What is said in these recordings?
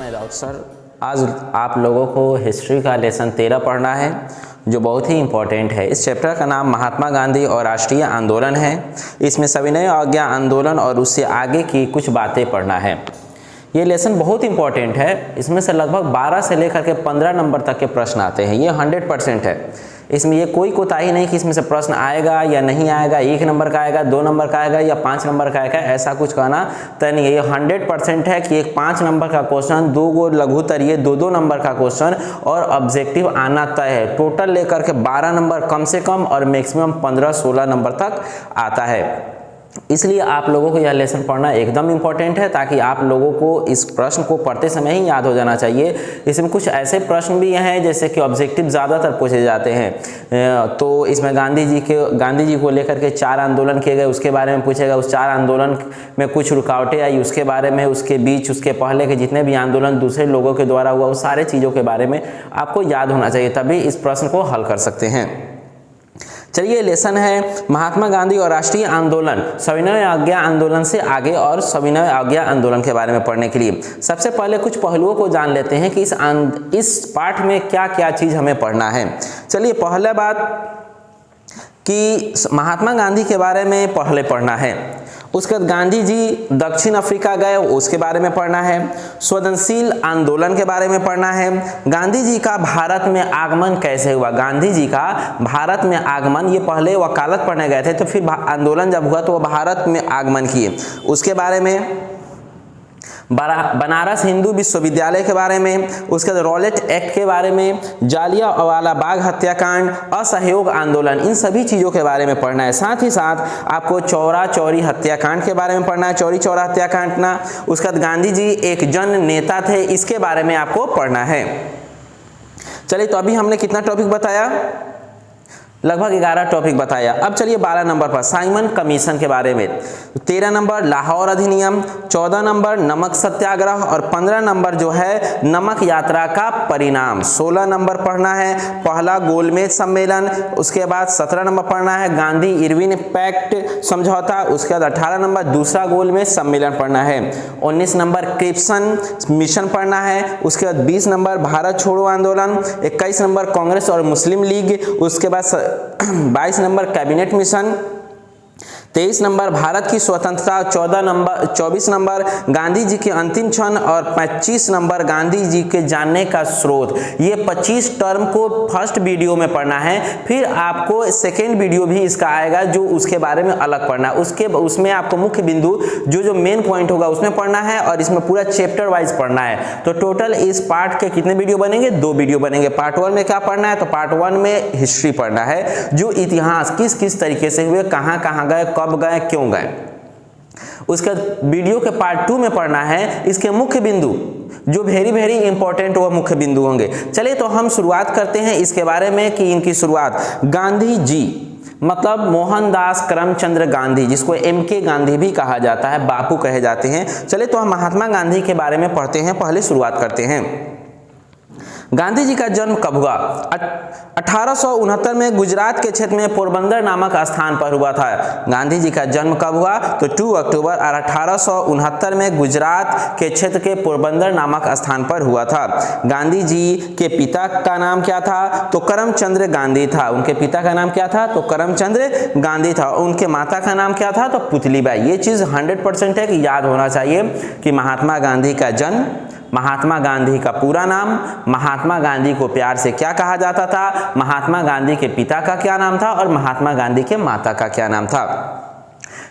मैं राउत सर। आज आप लोगों को हिस्ट्री का लेसन 13 पढ़ना है जो बहुत ही इम्पोर्टेंट है। इस चैप्टर का नाम महात्मा गांधी और राष्ट्रीय आंदोलन है। इसमें सविनय अवज्ञा आंदोलन और उससे आगे की कुछ बातें पढ़ना है। ये लेसन बहुत इंपॉर्टेंट है। इसमें से लगभग 12 से लेकर के 15 नंबर तक के प्रश्न आते हैं। ये 100% है। इसमें ये कोई कोताही नहीं कि इसमें से प्रश्न आएगा या नहीं आएगा, 1 नंबर का आएगा, 2 नंबर का आएगा या 5 नंबर का आएगा, ऐसा कुछ कहना तय नहीं है। ये 100% है कि एक 5 नंबर का क्वेश्चन, 2 गो लघुत्तरीय 2-2 नंबर का क्वेश्चन और ऑब्जेक्टिव आना तय है। टोटल लेकर के 12 नंबर कम से कम और मैक्सिमम 15-16 नंबर तक आता है। इसलिए आप लोगों को यह लेसन पढ़ना एकदम इम्पॉर्टेंट है ताकि आप लोगों को इस प्रश्न को पढ़ते समय ही याद हो जाना चाहिए। इसमें कुछ ऐसे प्रश्न भी हैं जैसे कि ऑब्जेक्टिव ज़्यादातर पूछे जाते हैं। तो इसमें गांधी जी को लेकर के 4 आंदोलन किए गए, उसके बारे में पूछेगा। उस 4 आंदोलन में कुछ रुकावटें आई उसके बारे में, उसके बीच उसके पहले के जितने भी आंदोलन दूसरे लोगों के द्वारा हुआ उस सारे चीज़ों के बारे में आपको याद होना चाहिए, तभी इस प्रश्न को हल कर सकते हैं। चलिए, लेसन है महात्मा गांधी और राष्ट्रीय आंदोलन, सविनय अवज्ञा आंदोलन से आगे और सविनय अवज्ञा आंदोलन के बारे में पढ़ने के लिए सबसे पहले कुछ पहलुओं को जान लेते हैं कि इस पाठ में क्या क्या चीज़ हमें पढ़ना है। चलिए, पहले बात कि महात्मा गांधी के बारे में पहले पढ़ना है। उसके बाद गांधी जी दक्षिण अफ्रीका गए, उसके बारे में पढ़ना है। स्वतंत्रशील आंदोलन के बारे में पढ़ना है। गांधी जी का भारत में आगमन कैसे हुआ, गांधी जी का भारत में आगमन, ये पहले वकालत पढ़ने गए थे तो फिर आंदोलन जब हुआ तो वो भारत में आगमन किए, उसके बारे में। बनारस हिंदू विश्वविद्यालय के बारे में, उसके बाद रॉलेट एक्ट के बारे में, जालियांवाला बाग हत्याकांड, असहयोग आंदोलन, इन सभी चीज़ों के बारे में पढ़ना है। साथ ही साथ आपको चौरा चौरी हत्याकांड के बारे में पढ़ना है, चौरी चौरा हत्याकांड ना। उसके बाद गांधी जी एक जन नेता थे, इसके बारे में आपको पढ़ना है। चलिए, तो अभी हमने कितना टॉपिक बताया, लगभग 11 टॉपिक बताया। अब चलिए 12 नंबर पर साइमन कमीशन के बारे में, 13 नंबर लाहौर अधिनियम, 14 नंबर नमक सत्याग्रह और 15 नंबर जो है नमक यात्रा का परिणाम। 16 नंबर पढ़ना है पहला गोलमेज सम्मेलन, उसके बाद 17 नंबर पढ़ना है गांधी इरविन पैक्ट समझौता, उसके बाद 18 नंबर दूसरा गोलमेज सम्मेलन पढ़ना है, 19 नंबर क्रिप्सन मिशन पढ़ना है, उसके बाद 20 नंबर भारत छोड़ो आंदोलन, 21 नंबर कांग्रेस और मुस्लिम लीग, उसके बाद 22 number cabinet mission, 23 number Bharat की स्वतंत्रता, 24 नंबर गांधी जी के अंतिम क्षण और 25 नंबर गांधी जी के जानने का स्रोत। ये 25 टर्म को फर्स्ट वीडियो में पढ़ना है, फिर आपको सेकेंड वीडियो भी इसका आएगा जो उसके बारे में अलग पढ़ना है। उसमें आपको मुख्य बिंदु जो मेन पॉइंट होगा उसमें पढ़ना है और इसमें पूरा चैप्टर वाइज पढ़ना है। तो टोटल इस पार्ट के कितने वीडियो बनेंगे, 2 वीडियो बनेंगे। पार्ट 1 में क्या पढ़ना है, तो पार्ट 1 में हिस्ट्री पढ़ना है, जो इतिहास किस किस तरीके से हुए, कहाँ कहाँ गए, कब गए, क्यों गए। उसके वीडियो के पार्ट 2 में पढ़ना है इसके मुख्य बिंदु, जो वेरी इंपॉर्टेंट वो मुख्य बिंदु होंगे। चलिए, तो हम शुरुआत करते हैं इसके बारे में कि इनकी शुरुआत गांधी जी मतलब मोहनदास करमचंद गांधी, जिसको MK गांधी भी कहा जाता है, बापू कहे जाते हैं। चलिए, तो हम महात्मा गांधी के बारे में पढ़ते हैं। पहले शुरुआत करते हैं। गांधी जी का जन्म कब हुआ, 1869 में गुजरात के क्षेत्र में पोरबंदर नामक स्थान पर हुआ था। गांधी जी का जन्म कब हुआ, तो 2 अक्टूबर 1869 में गुजरात के क्षेत्र के पोरबंदर नामक स्थान पर हुआ था। गांधी जी के पिता का नाम क्या था, तो करमचंद गांधी था। उनके पिता का नाम क्या था, तो करमचंद गांधी था। उनके माता का नाम क्या था, तो पुतलीबाई। ये चीज़ 100% है कि याद होना चाहिए कि महात्मा गांधी का जन्म, महात्मा गांधी का पूरा नाम, महात्मा गांधी को प्यार से क्या कहा जाता था, महात्मा गांधी के पिता का क्या नाम था और महात्मा गांधी के माता का क्या नाम था।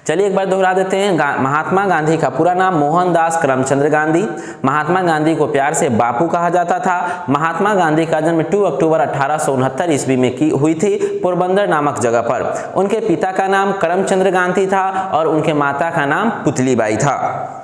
चलिए एक बार दोहरा देते हैं। महात्मा गांधी का पूरा नाम मोहनदास करमचंद गांधी, महात्मा गांधी को प्यार से बापू कहा जाता था। महात्मा गांधी का जन्म 2 अक्टूबर 1869 ईस्वी में हुई थी पोरबंदर नामक जगह पर। उनके पिता का नाम करमचंद गांधी था और उनके माता का नाम पुतलीबाई था।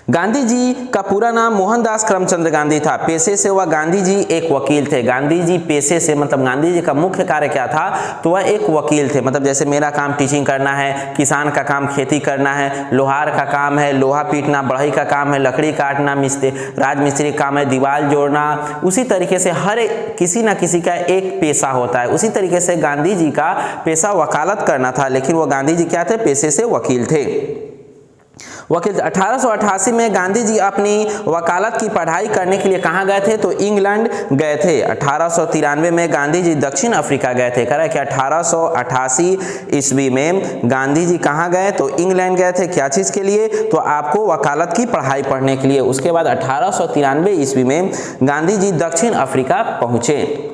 गांधी जी का पूरा नाम मोहनदास करमचंद गांधी था। पेशे से वह गांधी जी एक वकील थे। गांधी जी पेशे से मतलब गांधी जी का मुख्य कार्य क्या था, तो वह एक वकील थे। मतलब जैसे मेरा काम टीचिंग करना है, किसान का काम खेती करना है, लोहार का काम है लोहा पीटना, बढ़ई का काम है लकड़ी काटना, राजमिस्त्री का काम है दीवार जोड़ना। उसी तरीके से हर किसी न किसी का एक पेशा होता है। उसी तरीके से गांधी जी का पेशा वकालत करना था, लेकिन वह गांधी जी क्या थे, पेशे से वकील थे। वकील 1888 में गांधी जी अपनी वकालत की पढ़ाई करने के लिए कहाँ गए थे? तो इंग्लैंड गए थे। 1893 में गांधी जी दक्षिण अफ्रीका गए थे। कह रहा है कि 1888 ईस्वी में गांधी जी कहाँ गए? तो इंग्लैंड गए थे। क्या चीज़ के लिए? तो आपको वकालत की पढ़ाई पढ़ने के लिए। उसके बाद 1893 ईस्वी में गांधी जी दक्षिण अफ्रीका पहुँचे।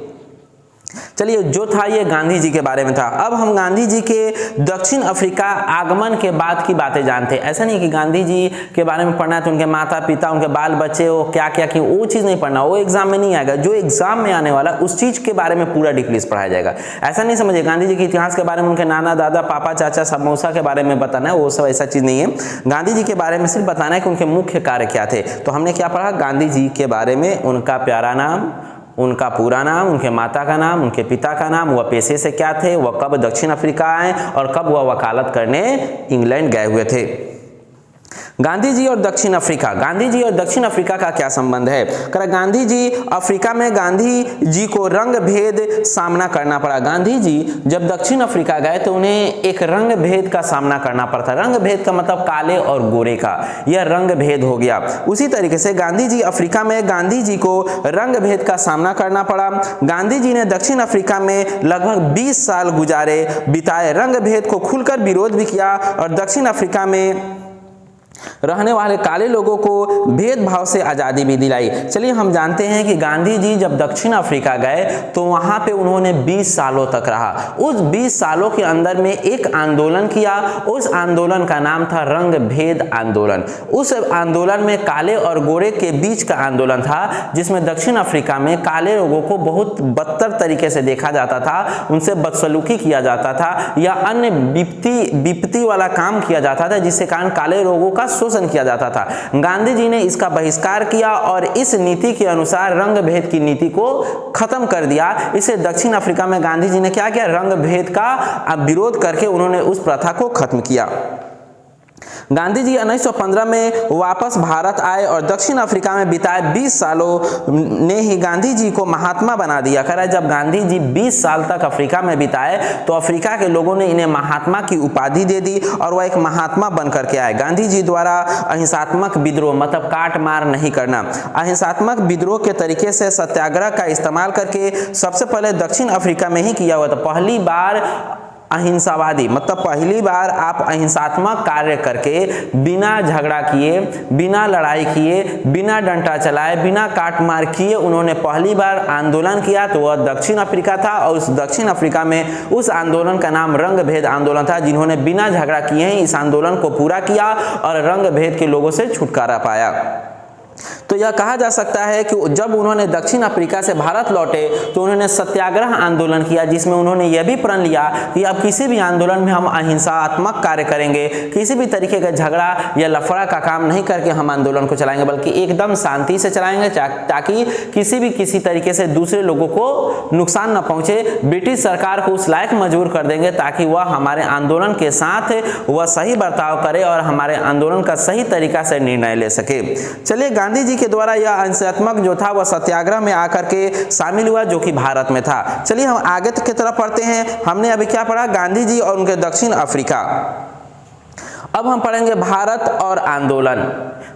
चलिए, जो था ये गांधी जी के बारे में था। अब हम गांधी जी के दक्षिण अफ्रीका आगमन के बाद की बातें जानते हैं। ऐसा नहीं कि गांधी जी के बारे में पढ़ना है तो उनके माता पिता, उनके बाल बच्चे, वो क्या क्या किए, वो चीज़ नहीं पढ़ना, वो एग्जाम में नहीं आएगा। जो एग्जाम में आने वाला उस चीज़ के बारे में पूरा डिटेल्स पढ़ाया जाएगा। ऐसा नहीं समझिए गांधी जी के इतिहास के बारे में उनके नाना दादा पापा चाचा समोसा के बारे में बताना है, वो सब ऐसा चीज़ नहीं है। गांधी जी के बारे में सिर्फ बताना है कि उनके मुख्य कार्य क्या थे। तो हमने क्या पढ़ा? गांधी जी के बारे में उनका प्यारा नाम, उनका पूरा नाम, उनके माता का नाम, उनके पिता का नाम, वह पेशे से क्या थे, वह कब दक्षिण अफ्रीका आए और कब वह वकालत करने इंग्लैंड गए हुए थे। गांधी जी और दक्षिण अफ्रीका, गांधी जी और दक्षिण अफ्रीका का क्या संबंध है? गांधी जी अफ्रीका में गांधी जी को रंग भेद सामना करना पड़ा। गांधी जी जब दक्षिण अफ्रीका गए तो उन्हें एक रंग भेद का सामना करना पड़ता। रंग भेद का मतलब काले और गोरे का, यह रंग भेद हो गया। उसी तरीके से गांधी जी अफ्रीका में गांधी जी को रंग भेद का सामना करना पड़ा। गांधी जी ने दक्षिण अफ्रीका में लगभग 20 साल बिताए, रंग भेद को खुलकर विरोध भी किया और दक्षिण अफ्रीका में रहने वाले काले लोगों को भेदभाव से आज़ादी भी दिलाई। चलिए, हम जानते हैं कि गांधी जी जब दक्षिण अफ्रीका गए तो वहाँ पे उन्होंने 20 सालों तक रहा। उस 20 सालों के अंदर में एक आंदोलन किया। उस आंदोलन का नाम था रंग भेद आंदोलन। उस आंदोलन में काले और गोरे के बीच का आंदोलन था, जिसमें दक्षिण अफ्रीका में काले लोगों को बहुत बदतर तरीके से देखा जाता था, उनसे बदसलूकी किया जाता था या अन्य विपत्ति वाला काम किया जाता था, जिससे कारण काले लोगों का शोषण किया जाता था। गांधी जी ने इसका बहिष्कार किया और इस नीति के अनुसार रंग भेद की नीति को खत्म कर दिया। इसे दक्षिण अफ्रीका में गांधी जी ने क्या किया? रंग भेद का विरोध करके उन्होंने उस प्रथा को खत्म किया। गांधी जी 1915 में वापस भारत आए और दक्षिण अफ्रीका में बिताए 20 सालों ने ही गांधी जी को महात्मा बना दिया। कह रहा है जब गांधी जी 20 साल तक अफ्रीका में बिताए तो अफ्रीका के लोगों ने इन्हें महात्मा की उपाधि दे दी और वह एक महात्मा बन करके आए। गांधी जी द्वारा अहिंसात्मक विद्रोह मतलब काट मार नहीं करना, अहिंसात्मक विद्रोह के तरीके से सत्याग्रह का इस्तेमाल करके सबसे पहले दक्षिण अफ्रीका में ही किया हुआ था। पहली बार अहिंसावादी मतलब पहली बार आप अहिंसात्मक कार्य करके बिना झगड़ा किए, बिना लड़ाई किए, बिना डंडा चलाए, बिना काट मार किए उन्होंने पहली बार आंदोलन किया तो वह दक्षिण अफ्रीका था। और उस दक्षिण अफ्रीका में उस आंदोलन का नाम रंग भेद आंदोलन था, जिन्होंने बिना झगड़ा किए ही इस आंदोलन को पूरा किया और रंग भेद के लोगों से छुटकारा पाया। तो यह कहा जा सकता है कि जब उन्होंने दक्षिण अफ्रीका से भारत लौटे तो उन्होंने सत्याग्रह आंदोलन किया, जिसमें उन्होंने यह भी प्रण लिया कि अब किसी भी आंदोलन में हम अहिंसात्मक कार्य करेंगे, किसी भी तरीके का झगड़ा या लफड़ा का काम नहीं करके हम आंदोलन को चलाएंगे, बल्कि एकदम शांति से चलाएंगे ताकि किसी तरीके से दूसरे लोगों को नुकसान न पहुंचे। ब्रिटिश सरकार को उस लायक मजबूर कर देंगे ताकि वह हमारे आंदोलन के साथ वह सही बर्ताव करे और हमारे आंदोलन का सही तरीका से निर्णय ले सके। चलिए, गांधी जी के द्वारा यह अहिंसात्मक जो था वह सत्याग्रह में आकर के शामिल हुआ, जो कि भारत में था। चलिए हम आगे की तरफ पढ़ते हैं। हमने अभी क्या पढ़ा? गांधी जी और उनके दक्षिण अफ्रीका। अब हम पढ़ेंगे भारत और आंदोलन।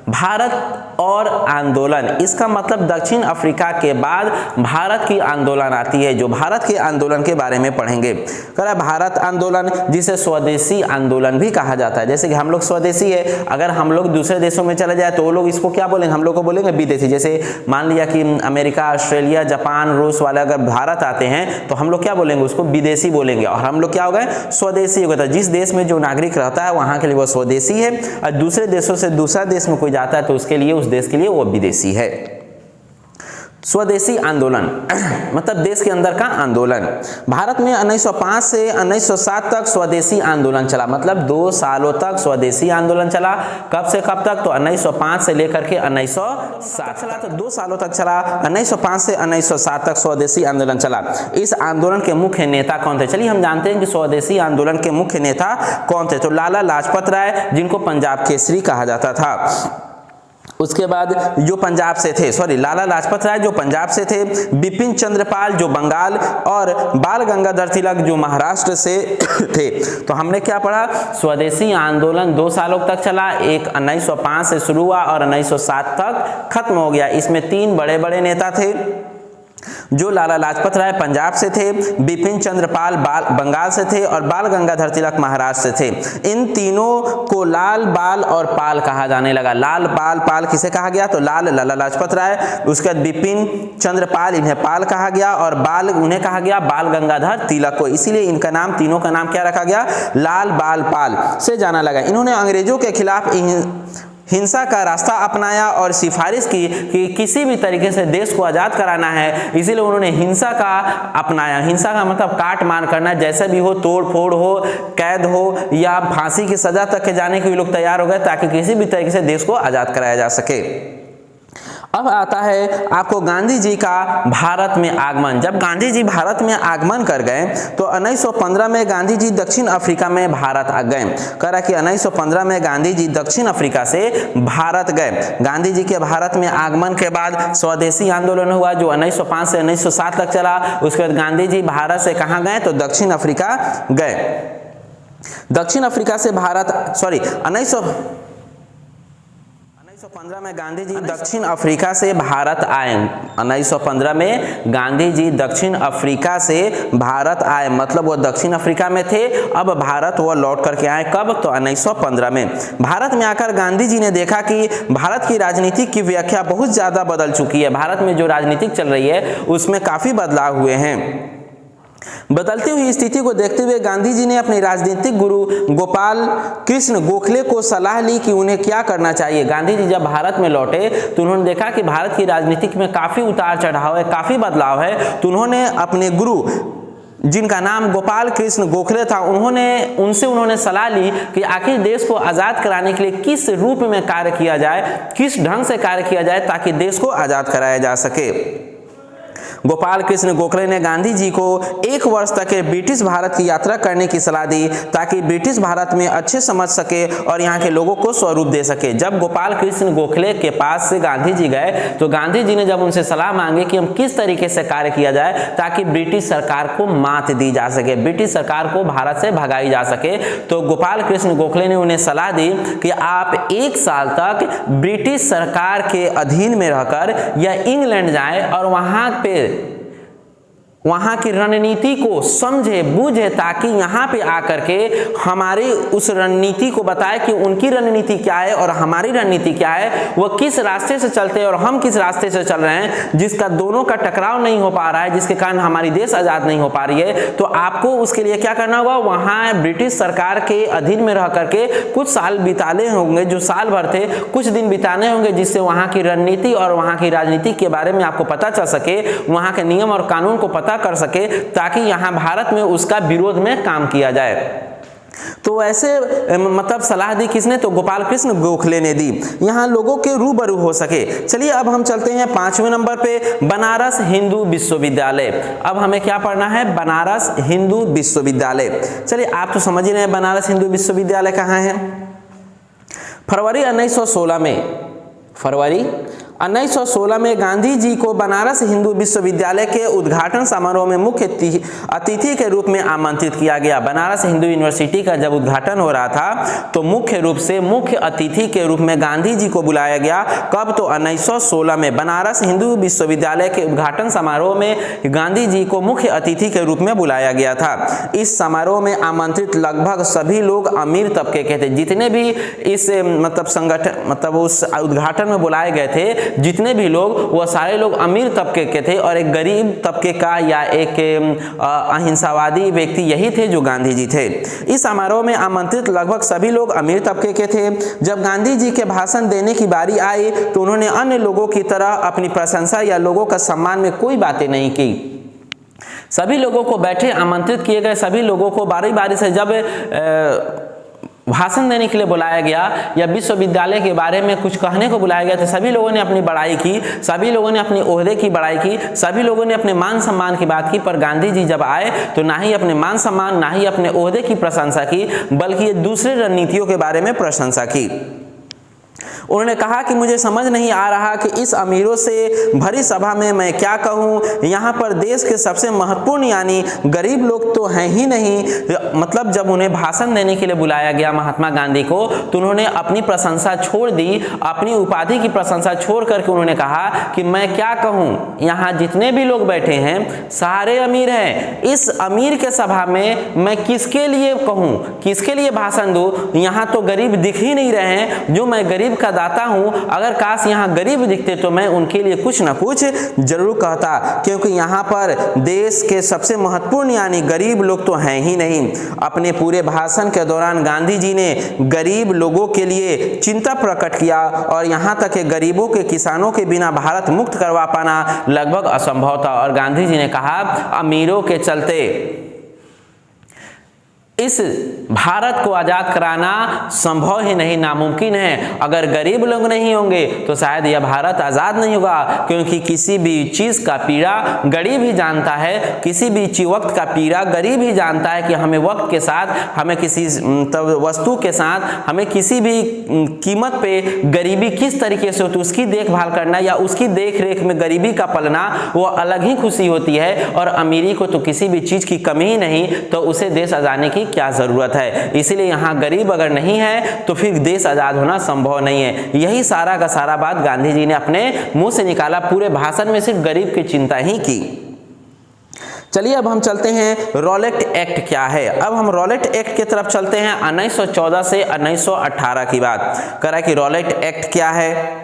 भारत और आंदोलन, इसका मतलब दक्षिण अफ्रीका के बाद भारत की आंदोलन आती है, जो भारत के आंदोलन के बारे में पढ़ेंगे। कह भारत आंदोलन जिसे स्वदेशी आंदोलन भी कहा जाता है। जैसे कि हम लोग स्वदेशी है, अगर हम लोग दूसरे देशों में चले जाए तो वो लोग इसको क्या बोलेंगे? हम लोग को बोलेंगे विदेशी। जैसे मान लिया कि अमेरिका, ऑस्ट्रेलिया, जापान, रूस वाले अगर भारत आते हैं तो हम लोग क्या बोलेंगे? उसको विदेशी बोलेंगे और हम लोग क्या हो गए? स्वदेशी हो गए। जिस देश में जो नागरिक रहता है वहाँ के लिए वो स्वदेशी है और दूसरे देशों से दूसरा देश में कोई जाता है तो उसके लिए, उस देश के लिए वो विदेशी है। स्वदेशी आंदोलन मतलब देश के अंदर का आंदोलन। भारत में 1905 से 1907 तक स्वदेशी आंदोलन चला, मतलब 2 सालों तक स्वदेशी आंदोलन चला। कब से कब तक? तो 1905 से लेकर के 1907 चला, तो 2 सालों तक चला। 1905 से 1907 तक स्वदेशी आंदोलन चला। इस आंदोलन के मुख्य नेता कौन थे? चलिए हम जानते हैं कि स्वदेशी आंदोलन के मुख्य नेता कौन थे। तो लाला लाजपत राय, जिनको पंजाब केसरी कहा जाता था। उसके बाद जो पंजाब से थे, सॉरी लाला लाजपत राय जो पंजाब से थे, बिपिन चंद्र पाल जो बंगाल, और बाल गंगाधर तिलक जो महाराष्ट्र से थे। तो हमने क्या पढ़ा, स्वदेशी आंदोलन 2 सालों तक चला, एक 1905 से शुरू हुआ और 1907 तक खत्म हो गया। इसमें 3 बड़े बड़े नेता थे, जो लाला लाजपत राय पंजाब से थे, बिपिन चंद्र पाल बंगाल से थे और बाल गंगाधर तिलक महाराष्ट्र से थे। इन तीनों को लाल, बाल और पाल कहा जाने लगा। लाल, बाल, पाल किसे कहा गया, तो लाल लाला लाजपत राय, उसके बाद बिपिन चंद्र पाल इन्हें पाल कहा गया और बाल उन्हें कहा गया बाल गंगाधर तिलक को। इसीलिए इनका नाम, तीनों का नाम क्या रखा गया, लाल, बाल, पाल से जाना लगा। इन्होंने अंग्रेजों के खिलाफ हिंसा का रास्ता अपनाया और सिफारिश की कि किसी भी तरीके से देश को आज़ाद कराना है, इसीलिए उन्होंने हिंसा का अपनाया। हिंसा का मतलब काट मार करना, जैसे भी हो, तोड़ फोड़ हो, कैद हो या फांसी की सजा तक के जाने के भी लोग तैयार हो गए ताकि किसी भी तरीके से देश को आज़ाद कराया जा सके। अब आता है आपको गांधी जी का भारत में आगमन। जब गांधी जी भारत में आगमन कर गए तो 1915 में गांधी जी दक्षिण अफ्रीका में भारत आ गए। कह रहा कि 1915 में गांधी जी दक्षिण अफ्रीका से भारत गए। गांधी जी के भारत में आगमन के बाद स्वदेशी आंदोलन हुआ जो 1905 से 1907 तक चला। उसके बाद गांधी जी भारत से कहाँ गए, तो दक्षिण अफ्रीका गए। दक्षिण अफ्रीका से भारत, सॉरी 1915 में गांधी जी दक्षिण अफ्रीका से भारत आए। 1915 में गांधी जी दक्षिण अफ्रीका से भारत आए, मतलब वो दक्षिण अफ्रीका में थे, अब भारत वो लौट करके आए। कब, तो 1915 में। भारत में आकर गांधी जी ने देखा कि भारत की राजनीति की व्याख्या बहुत ज़्यादा बदल चुकी है। भारत में जो राजनीतिक चल रही है उसमें काफ़ी बदलाव हुए हैं। बदलती हुई स्थिति को देखते हुए गांधी जी ने अपने राजनीतिक गुरु गोपाल कृष्ण गोखले को सलाह ली कि उन्हें क्या करना चाहिए। गांधी जी जब भारत में लौटे तो उन्होंने देखा कि भारत की राजनीतिक में काफ़ी उतार चढ़ाव है, काफ़ी बदलाव है। तो उन्होंने अपने गुरु, जिनका नाम गोपाल कृष्ण गोखले था, उन्होंने सलाह ली कि आखिर देश को आज़ाद कराने के लिए किस रूप में कार्य किया जाए, किस ढंग से कार्य किया जाए ताकि देश को आज़ाद कराया जा सके। गोपाल कृष्ण गोखले ने गांधी जी को 1 वर्ष तक के ब्रिटिश भारत की यात्रा करने की सलाह दी ताकि ब्रिटिश भारत में अच्छे समझ सके और यहाँ के लोगों को स्वरूप दे सके। जब गोपाल कृष्ण गोखले के पास से गांधी जी गए तो गांधी जी ने जब उनसे सलाह मांगी कि हम किस तरीके से कार्य किया जाए ताकि ब्रिटिश सरकार को मात दी जा सके, ब्रिटिश सरकार को भारत से भगाई जा सके, तो गोपाल कृष्ण गोखले ने उन्हें सलाह दी कि आप 1 साल तक ब्रिटिश सरकार के अधीन में रहकर या इंग्लैंड जाएं और वहाँ की रणनीति को समझे बूझे ताकि यहाँ पे आकर के हमारी उस रणनीति को बताए कि उनकी रणनीति क्या है और हमारी रणनीति क्या है, वो किस रास्ते से चलते हैं और हम किस रास्ते से चल रहे हैं, जिसका दोनों का टकराव नहीं हो पा रहा है, जिसके कारण हमारी देश आज़ाद नहीं हो पा रही है। तो आपको उसके लिए क्या करना होगा, वहाँ ब्रिटिश सरकार के अधीन में रह करके कुछ साल बिताने होंगे, जो साल भर थे कुछ दिन बिताने होंगे, जिससे वहाँ की रणनीति और वहाँ की राजनीति के बारे में आपको पता चल सके, वहाँ के नियम और कानून को पता कर सके ताकि यहाँ भारत में उसका विरोध में काम किया जाए। तो ऐसे मतलब सलाह दी किसने, तो गोपाल कृष्ण गोखले ने दी, यहाँ लोगों के रूबरू हो सके। चलिए अब हम चलते हैं 5वें नंबर पे, बनारस हिंदू विश्वविद्यालय। अब हमें क्या पढ़ना है, बनारस हिंदू विश्वविद्यालय। चलिए आप तो समझ ही रहे हैं बनारस हिंदू विश्वविद्यालय कहाँ है। फरवरी 1916 में गांधी जी को बनारस हिंदू विश्वविद्यालय के उद्घाटन समारोह में मुख्य अतिथि के रूप में आमंत्रित किया गया। बनारस हिंदू यूनिवर्सिटी का जब उद्घाटन हो रहा था तो मुख्य रूप से मुख्य अतिथि के रूप में गांधी जी को बुलाया गया। कब, तो 1916 में बनारस हिंदू विश्वविद्यालय के उद्घाटन समारोह में गांधी जी को मुख्य अतिथि के रूप में बुलाया गया था। इस समारोह में आमंत्रित लगभग सभी लोग अमीर तबके के थे। जितने भी इस मतलब उस उद्घाटन में बुलाए गए थे, जितने भी लोग, वो सारे लोग अमीर तबके के थे और एक गरीब तबके का या एक अहिंसावादी व्यक्ति यही थे जो गांधी जी थे। इस समारोह में आमंत्रित लगभग सभी लोग अमीर तबके के थे। जब गांधी जी के भाषण देने की बारी आई तो उन्होंने अन्य लोगों की तरह अपनी प्रशंसा या लोगों का सम्मान में कोई बातें नहीं की। सभी लोगों को बैठे आमंत्रित किए गए सभी लोगों को बारी बारी से जब भाषण देने के लिए बुलाया गया या विश्वविद्यालय के बारे में कुछ कहने को बुलाया गया तो सभी लोगों ने अपनी बड़ाई की, सभी लोगों ने अपने ओहदे की बड़ाई की, सभी लोगों ने अपने मान सम्मान की बात की। पर गांधी जी जब आए तो ना ही अपने मान सम्मान ना ही अपने ओहदे की प्रशंसा की, बल्कि ये दूसरे रणनीतियों के बारे में प्रशंसा की। उन्होंने कहा कि मुझे समझ नहीं आ रहा कि इस अमीरों से भरी सभा में मैं क्या कहूं। यहाँ पर देश के सबसे महत्वपूर्ण यानी गरीब लोग तो हैं ही नहीं। मतलब जब उन्हें भाषण देने के लिए बुलाया गया महात्मा गांधी को, तो उन्होंने अपनी प्रशंसा छोड़ दी, अपनी उपाधि की प्रशंसा छोड़ करके उन्होंने कहा कि मैं क्या कहूँ, यहाँ जितने भी लोग बैठे हैं सारे अमीर हैं, इस अमीर के सभा में मैं किसके लिए कहूँ, किसके लिए भाषण दूँ। यहाँ तो गरीब दिख ही नहीं रहे हैं, जो मैं गरीब का दाता हूं। अगर काश यहाँ गरीब दिखते तो मैं उनके लिए कुछ ना कुछ जरूर कहता, क्योंकि यहाँ पर देश के सबसे महत्वपूर्ण यानी गरीब लोग तो हैं ही नहीं। अपने पूरे भाषण के दौरान गांधी जी ने गरीब लोगों के लिए चिंता प्रकट किया और यहाँ तक कि गरीबों के किसानों के बिना भारत मुक्त करवा पाना लगभग असंभव था। और गांधी जी ने कहा अमीरों के चलते इस भारत को आजाद कराना संभव ही नहीं, नामुमकिन है। अगर गरीब लोग नहीं होंगे तो शायद यह भारत आजाद नहीं होगा, क्योंकि किसी भी चीज का पीड़ा गरीब ही जानता है, किसी भी वक्त का पीड़ा गरीब ही जानता है कि हमें वक्त के साथ, हमें किसी वस्तु के साथ, हमें किसी भी कीमत पे गरीबी किस तरीके से होती है उसकी देखभाल करना या उसकी देख रेख में गरीबी का पलना वो अलग ही खुशी होती है। और अमीरी को तो किसी भी चीज की कमी ही नहीं, तो उसे देश आजादी की क्या जरूरत है। इसीलिए यहाँ गरीब अगर नहीं है तो फिर देश आजाद होना संभव नहीं है। यही सारा का सारा बात गांधी जी ने अपने मुंह से निकाला, पूरे भाषण में सिर्फ गरीब की चिंता ही की। चलिए अब हम चलते हैं रॉलेट एक्ट क्या है। अब हम रॉलेट एक्ट की तरफ चलते हैं। 1914 से 1918 की बात करा कि रॉलेट एक्ट क्या है।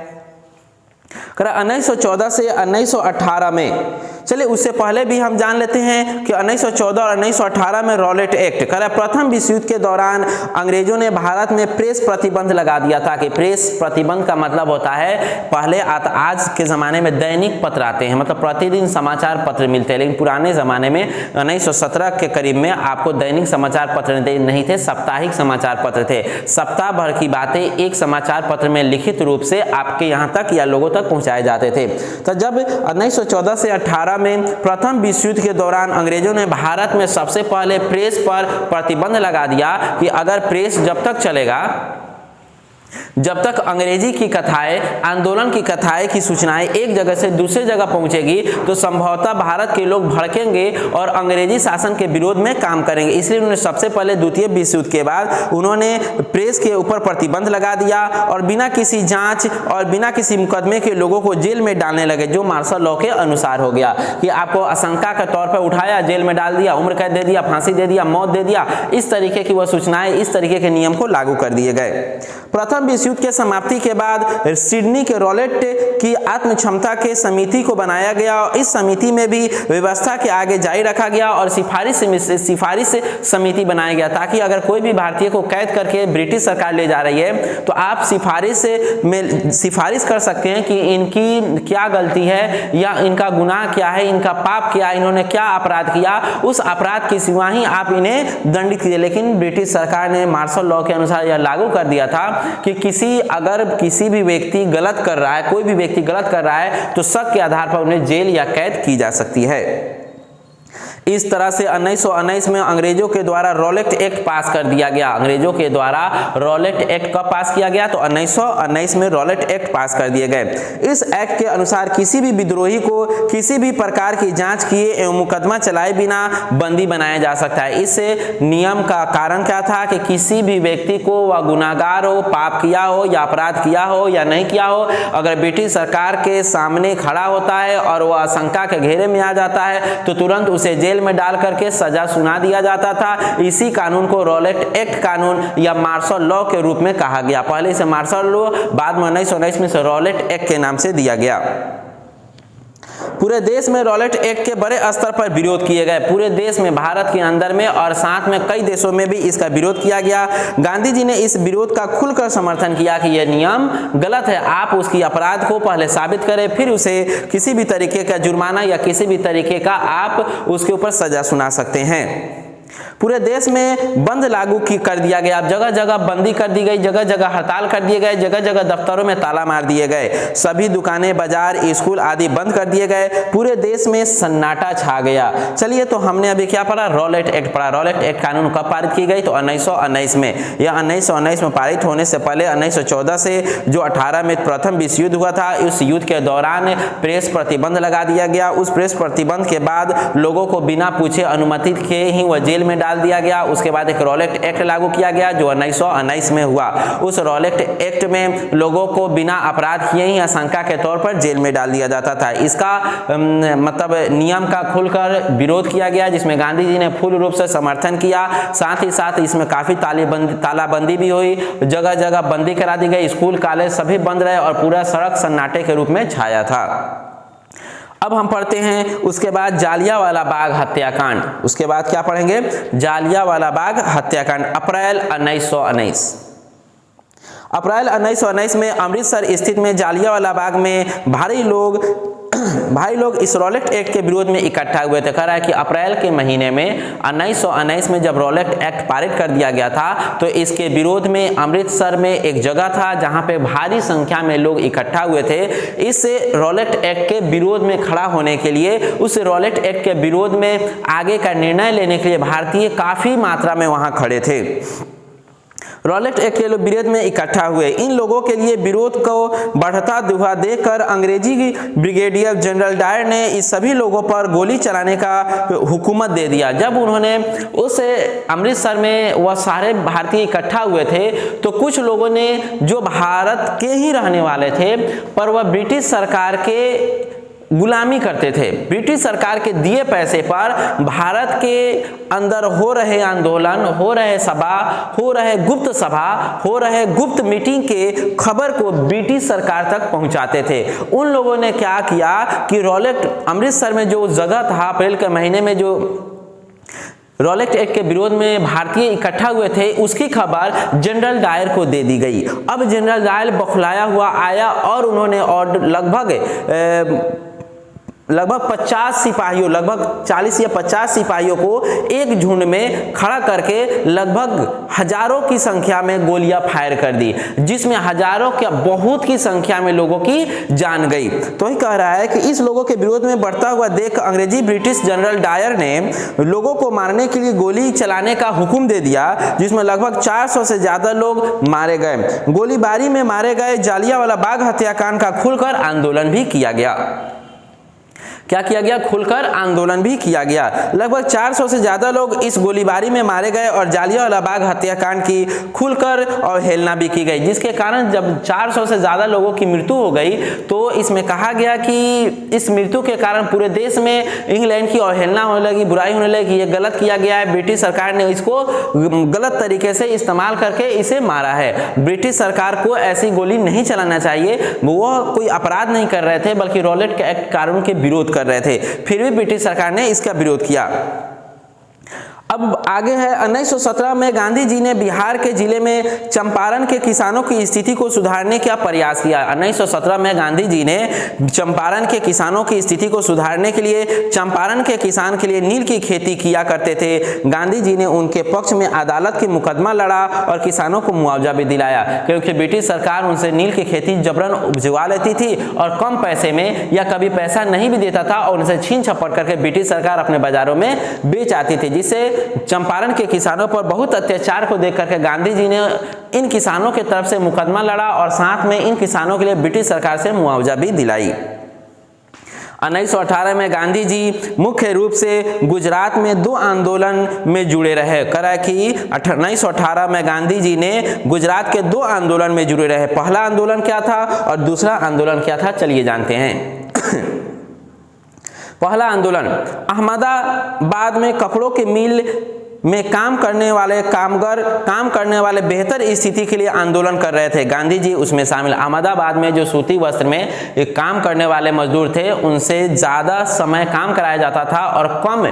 करा 1914 से 1918 में, चलिए उससे पहले भी हम जान लेते हैं कि 1914 और 1918 में रॉलेट एक्ट करा। प्रथम विश्व युद्ध के दौरान अंग्रेजों ने भारत में प्रेस प्रतिबंध लगा दिया था। कि प्रेस प्रतिबंध का मतलब होता है, पहले आज के ज़माने में दैनिक पत्र आते हैं, मतलब प्रतिदिन समाचार पत्र मिलते हैं, लेकिन पुराने ज़माने में 1917 के करीब में आपको दैनिक समाचार पत्र नहीं थे, साप्ताहिक समाचार पत्र थे। सप्ताह भर की बातें एक समाचार पत्र में लिखित रूप से आपके यहाँ तक या लोगों तक पहुँचाए जाते थे। तो जब 1914 से 18 में प्रथम विश्व युद्ध के दौरान अंग्रेजों ने भारत में सबसे पहले प्रेस पर प्रतिबंध लगा दिया कि अगर प्रेस जब तक चलेगा, जब तक अंग्रेजी की कथाएं, आंदोलन की कथाएं की सूचनाएं एक जगह से दूसरी जगह पहुंचेगी तो संभवतः भारत के लोग भड़केंगे और अंग्रेजी शासन के विरोध में काम करेंगे। इसलिए उन्होंने सबसे पहले द्वितीय विश्व युद्ध के बाद उन्होंने प्रेस के ऊपर प्रतिबंध लगा दिया और बिना किसी जांच और बिना किसी मुकदमे के लोगों को जेल में डालने लगे, जो मार्शल लॉ के अनुसार हो गया कि आपको आशंका के तौर पर उठाया, जेल में डाल दिया, उम्र कैद दे दिया, फांसी दे दिया, मौत दे दिया। इस तरीके की वह सूचनाएं, इस तरीके के नियम को लागू कर दिए गए। प्रथम विश्व युद्ध के समाप्ति के बाद सिडनी के रॉलेट की आत्म क्षमता के समिति को बनाया गया और इस समिति में भी व्यवस्था के आगे जारी रखा गया और सिफारिश समिति बनाया गया, ताकि अगर कोई भी भारतीय को कैद करके ब्रिटिश सरकार ले जा रही है तो आप सिफारिश कर सकते हैं कि इनकी क्या गलती है या इनका गुनाह क्या है, इनका पाप क्या है, इन्होंने क्या अपराध किया, उस अपराध की सिवा ही आप इन्हें दंडित कीजिए। लेकिन ब्रिटिश सरकार ने मार्शल लॉ के अनुसार यह लागू कर दिया था कि अगर किसी भी व्यक्ति गलत कर रहा है, कोई भी व्यक्ति गलत कर रहा है तो शक के आधार पर उन्हें जेल या कैद की जा सकती है। इस तरह से 1919 में अंग्रेजों के द्वारा रॉलेट एक्ट पास कर दिया गया। अंग्रेजों के द्वारा रॉलेट एक्ट कब पास किया गया? तो 1919 में रॉलेट एक्ट पास कर दिए गए। इस एक्ट के अनुसार किसी भी विद्रोही को किसी भी प्रकार की जांच किए एवं मुकदमा चलाए बिना बंदी बनाया जा सकता है। इस नियम का कारण क्या था कि किसी भी व्यक्ति को वह गुनाहगार हो, पाप किया हो या अपराध किया हो या नहीं किया हो, अगर ब्रिटिश सरकार के सामने खड़ा होता है और वह आशंका के घेरे में आ जाता है तो तुरंत उसे जेल में डाल करके सजा सुना दिया जाता था। इसी कानून को रॉलेट एक्ट कानून या मार्शल लॉ के रूप में कहा गया। पहले से मार्शल लॉ, बाद में 1919 में से रॉलेट एक्ट के नाम से दिया गया। पूरे देश में रॉलेट एक्ट के बड़े स्तर पर विरोध किए गए। पूरे देश में, भारत के अंदर में और साथ में कई देशों में भी इसका विरोध किया गया। गांधी जी ने इस विरोध का खुलकर समर्थन किया कि यह नियम गलत है। आप उसकी अपराध को पहले साबित करें, फिर उसे किसी भी तरीके का जुर्माना या किसी भी तरीके का आप उसके ऊपर सजा सुना सकते हैं। पूरे देश में बंद लागू कर दिया गया। जगह जगह बंदी कर दी गई, जगह जगह हड़ताल कर दिए गए, जगह जगह दफ्तरों में ताला मार दिए गए, सभी दुकानें, बाजार, स्कूल आदि बंद कर दिए गए। पूरे देश में सन्नाटा छा गया। चलिए, तो हमने अभी क्या पढ़ा? रॉलेट एक्ट पढ़ा। रॉलेट एक्ट कानून कब पारित की गई? तो 1919 में। यह 1919 में पारित होने से पहले 1914 से जो 18 में प्रथम विश्व युद्ध हुआ था, उस युद्ध के दौरान प्रेस प्रतिबंध लगा दिया गया। उस प्रेस प्रतिबंध के बाद लोगों को बिना पूछे अनुमति के ही वह जेल में डाल दिया गया। उसके बाद एक रॉलेट एक्ट लागू किया गया जो 1919 में हुआ। उस रॉलेट एक्ट में लोगों को बिना अपराध किए ही आशंका के तौर पर जेल में डाल दिया जाता था। इसका मतलब नियम का खुलकर विरोध किया गया, जिसमें गांधी जी ने पूर्ण रूप से समर्थन किया। साथ ही साथ इसमें काफी तालाबंदी भी हुई, जगह जगह बंदी करा दी गई, स्कूल कॉलेज सभी बंद रहे और पूरा सड़क सन्नाटे के रूप में छाया था। अब हम पढ़ते हैं उसके बाद जालियांवाला बाग हत्याकांड। उसके बाद क्या पढ़ेंगे? जालियांवाला बाग हत्याकांड, अप्रैल 1919। अप्रैल 1919 में अमृतसर स्थित में जालियांवाला बाग में भारी लोग इस रॉलेट एक्ट के विरोध में इकट्ठा हुए थे। कह रहा है कि अप्रैल के महीने में 1919 में जब रॉलेट एक्ट पारित कर दिया गया था, तो इसके विरोध में अमृतसर में एक जगह था जहां पे भारी संख्या में लोग इकट्ठा हुए थे। इस रॉलेट एक्ट के विरोध में खड़ा होने के लिए, उस रॉलेट एक्ट के विरोध में आगे का निर्णय लेने के लिए भारतीय काफी मात्रा में वहां खड़े थे। रॉलेट एक्ट के लोग विरोध में इकट्ठा हुए। इन लोगों के लिए विरोध को बढ़ता हुआ देखकर अंग्रेजी ब्रिगेडियर जनरल डायर ने इस सभी लोगों पर गोली चलाने का हुकूमत दे दिया। जब उन्होंने उस अमृतसर में वह सारे भारतीय इकट्ठा हुए थे, तो कुछ लोगों ने, जो भारत के ही रहने वाले थे पर वह ब्रिटिश सरकार के गुलामी करते थे, ब्रिटिश सरकार के दिए पैसे पर भारत के अंदर हो रहे आंदोलन, हो रहे सभा, हो रहे गुप्त सभा, हो रहे गुप्त मीटिंग के खबर को ब्रिटिश सरकार तक पहुंचाते थे। उन लोगों ने क्या किया कि रॉलेट अमृतसर में जो जगह था, अप्रैल के महीने में जो रॉलेट एक्ट के विरोध में भारतीय इकट्ठा हुए थे, उसकी खबर जनरल डायर को दे दी गई। अब जनरल डायर बौखलाया हुआ आया और उन्होंने और लगभग 50 सिपाहियों, लगभग 40 या 50 सिपाहियों को एक झुंड में खड़ा करके लगभग हजारों की संख्या में गोलियां फायर कर दी, जिसमें हजारों क्या बहुत की संख्या में लोगों की जान गई। तो ही कह रहा है कि इस लोगों के विरोध में बढ़ता हुआ देख अंग्रेजी ब्रिटिश जनरल डायर ने लोगों को मारने के लिए गोली चलाने का हुक्म दे दिया, जिसमें लगभग 400 से ज्यादा लोग मारे गए। गोलीबारी में मारे गए। जालियांवाला बाग हत्याकांड का खुलकर आंदोलन भी किया गया। क्या किया गया? खुलकर आंदोलन भी किया गया। लगभग 400 से ज्यादा लोग इस गोलीबारी में मारे गए और जालियांवाला बाग हत्याकांड की खुलकर अवहेलना भी की गई, जिसके कारण जब 400 से ज्यादा लोगों की मृत्यु हो गई, तो इसमें कहा गया कि इस मृत्यु के कारण पूरे देश में इंग्लैंड की अवहेलना होने लगी, बुराई होने लगी, ये गलत किया गया है, ब्रिटिश सरकार ने इसको गलत तरीके से इस्तेमाल करके इसे मारा है। ब्रिटिश सरकार को ऐसी गोली नहीं चलाना चाहिए, वो कोई अपराध नहीं कर रहे थे, बल्कि रॉलेट एक्ट कानून के विरोध कर रहे थे। फिर भी ब्रिटिश सरकार ने इसका विरोध किया। अब आगे है 1917 में गांधी जी ने बिहार के जिले में चंपारण के किसानों की स्थिति को सुधारने का प्रयास किया। 1917 में गांधी जी ने चंपारण के किसानों की स्थिति को सुधारने के लिए, चंपारण के किसान के लिए नील की खेती किया करते थे, गांधी जी ने उनके पक्ष में अदालत के मुकदमा लड़ा और किसानों को मुआवजा भी दिलाया, क्योंकि ब्रिटिश सरकार उनसे नील की खेती जबरन उपजवा लेती थी और कम पैसे में या कभी पैसा नहीं भी देता था और उनसे छीन झपट करके ब्रिटिश सरकार अपने बाजारों में बेच आती थी, जिससे चंपारण के किसानों पर बहुत अत्याचार को देख करके गांधी जी ने इन किसानों की तरफ से मुकदमा लड़ा और साथ में इन किसानों के लिए ब्रिटिश सरकार से मुआवजा भी दिलाई। 1918 में गांधी जी मुख्य रूप से गुजरात में 2 आंदोलन में जुड़े रहे। करा कि 1918 में गांधी जी ने गुजरात के 2 आंदोलन में जुड़े रहे। पहला आंदोलन क्या था और दूसरा आंदोलन क्या था, चलिए जानते हैं। पहला आंदोलन, अहमदाबाद में कपड़ों के मिल में काम करने वाले बेहतर स्थिति के लिए आंदोलन कर रहे थे। गांधी जी उसमें शामिल। अहमदाबाद में जो सूती वस्त्र में काम करने वाले मजदूर थे, उनसे ज़्यादा समय काम कराया जाता था और कम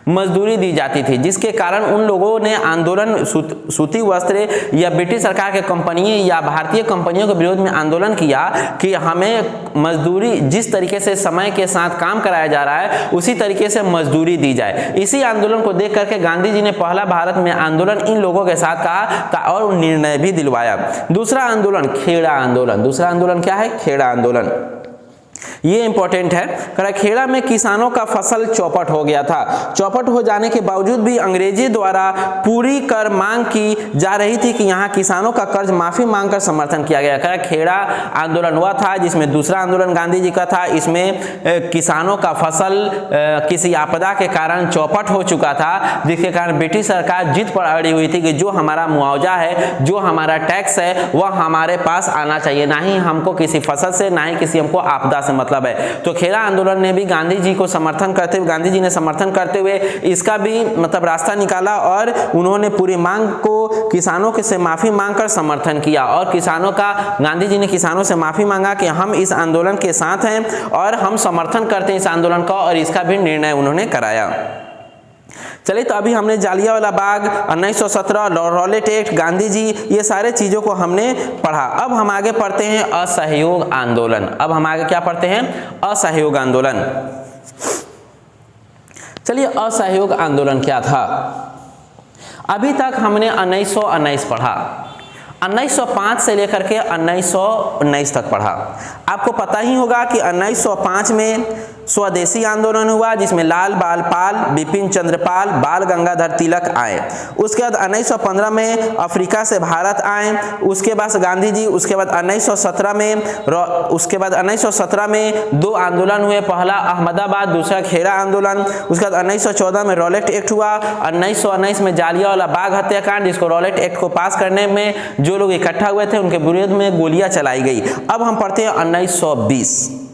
मजदूरी दी जाती थी, जिसके कारण उन लोगों ने आंदोलन सूती वस्त्र या ब्रिटिश सरकार के कंपनियों या भारतीय कंपनियों के विरोध में आंदोलन किया कि हमें मजदूरी, जिस तरीके से समय के साथ काम कराया जा रहा है उसी तरीके से मजदूरी दी जाए। इसी आंदोलन को देख करके गांधी जी ने पहला भारत में आंदोलन इन लोगों के साथ कहा और निर्णय भी दिलवाया। दूसरा आंदोलन खेड़ा आंदोलन। दूसरा आंदोलन क्या है? खेड़ा आंदोलन। ये इंपॉर्टेंट है। खेड़ा में किसानों का फसल चौपट हो गया था। चौपट हो जाने के बावजूद भी अंग्रेजी द्वारा पूरी कर मांग की जा रही थी कि यहाँ किसानों का कर्ज माफी मांगकर समर्थन किया गया। खेड़ा आंदोलन हुआ था जिसमें दूसरा आंदोलन गांधी जी का था। इसमें किसानों का फसल किसी आपदा के कारण चौपट हो चुका था, जिसके कारण ब्रिटिश सरकार जिद पर अड़ी हुई थी कि जो हमारा मुआवजा है, जो हमारा टैक्स है, वह हमारे पास आना चाहिए, ना ही हमको किसी फसल से, ना ही किसी हमको आपदा से मतलब है। तो खेड़ा आंदोलन ने भी गांधी जी को समर्थन करते हुए, गांधी जी ने समर्थन करते हुए इसका भी मतलब रास्ता निकाला और उन्होंने पूरी मांग को किसानों से माफी मांगकर समर्थन किया। और किसानों का, गांधी जी ने किसानों से माफी मांगा कि हम इस आंदोलन के साथ हैं और हम समर्थन करते हैं इस आंदोलन का, और इसका भी निर्णय उन्होंने कराया। चलिए, तो अभी हमने जालियांवाला बाग, 1917, रॉलेट एक्ट, गांधी जी, ये सारे चीजों को हमने पढ़ा। अब हम आगे पढ़ते हैं असहयोग आंदोलन। अब हम आगे क्या पढ़ते हैं? असहयोग आंदोलन। चलिए, असहयोग आंदोलन क्या था? अभी तक हमने 1919 पढ़ा, 1905 से लेकर के 1919 तक पढ़ा। आपको पता ही होगा कि 1905 में स्वदेशी आंदोलन हुआ, जिसमें लाल बाल पाल, बिपिन चंद्र पाल, बाल गंगाधर तिलक आए। उसके बाद 1915 में अफ्रीका से भारत आए। उसके बाद गांधी जी, उसके बाद 1917 में दो आंदोलन हुए, पहला अहमदाबाद, दूसरा खेड़ा आंदोलन। उसके बाद 1914 में रॉलेट एक्ट हुआ। 1919 में जालियांवाला बाग हत्याकांड, जिसको रॉलेट एक्ट को पास करने में जो लोग इकट्ठा हुए थे उनके विरोध में गोलियां चलाई गई। अब हम पढ़ते हैं 1920।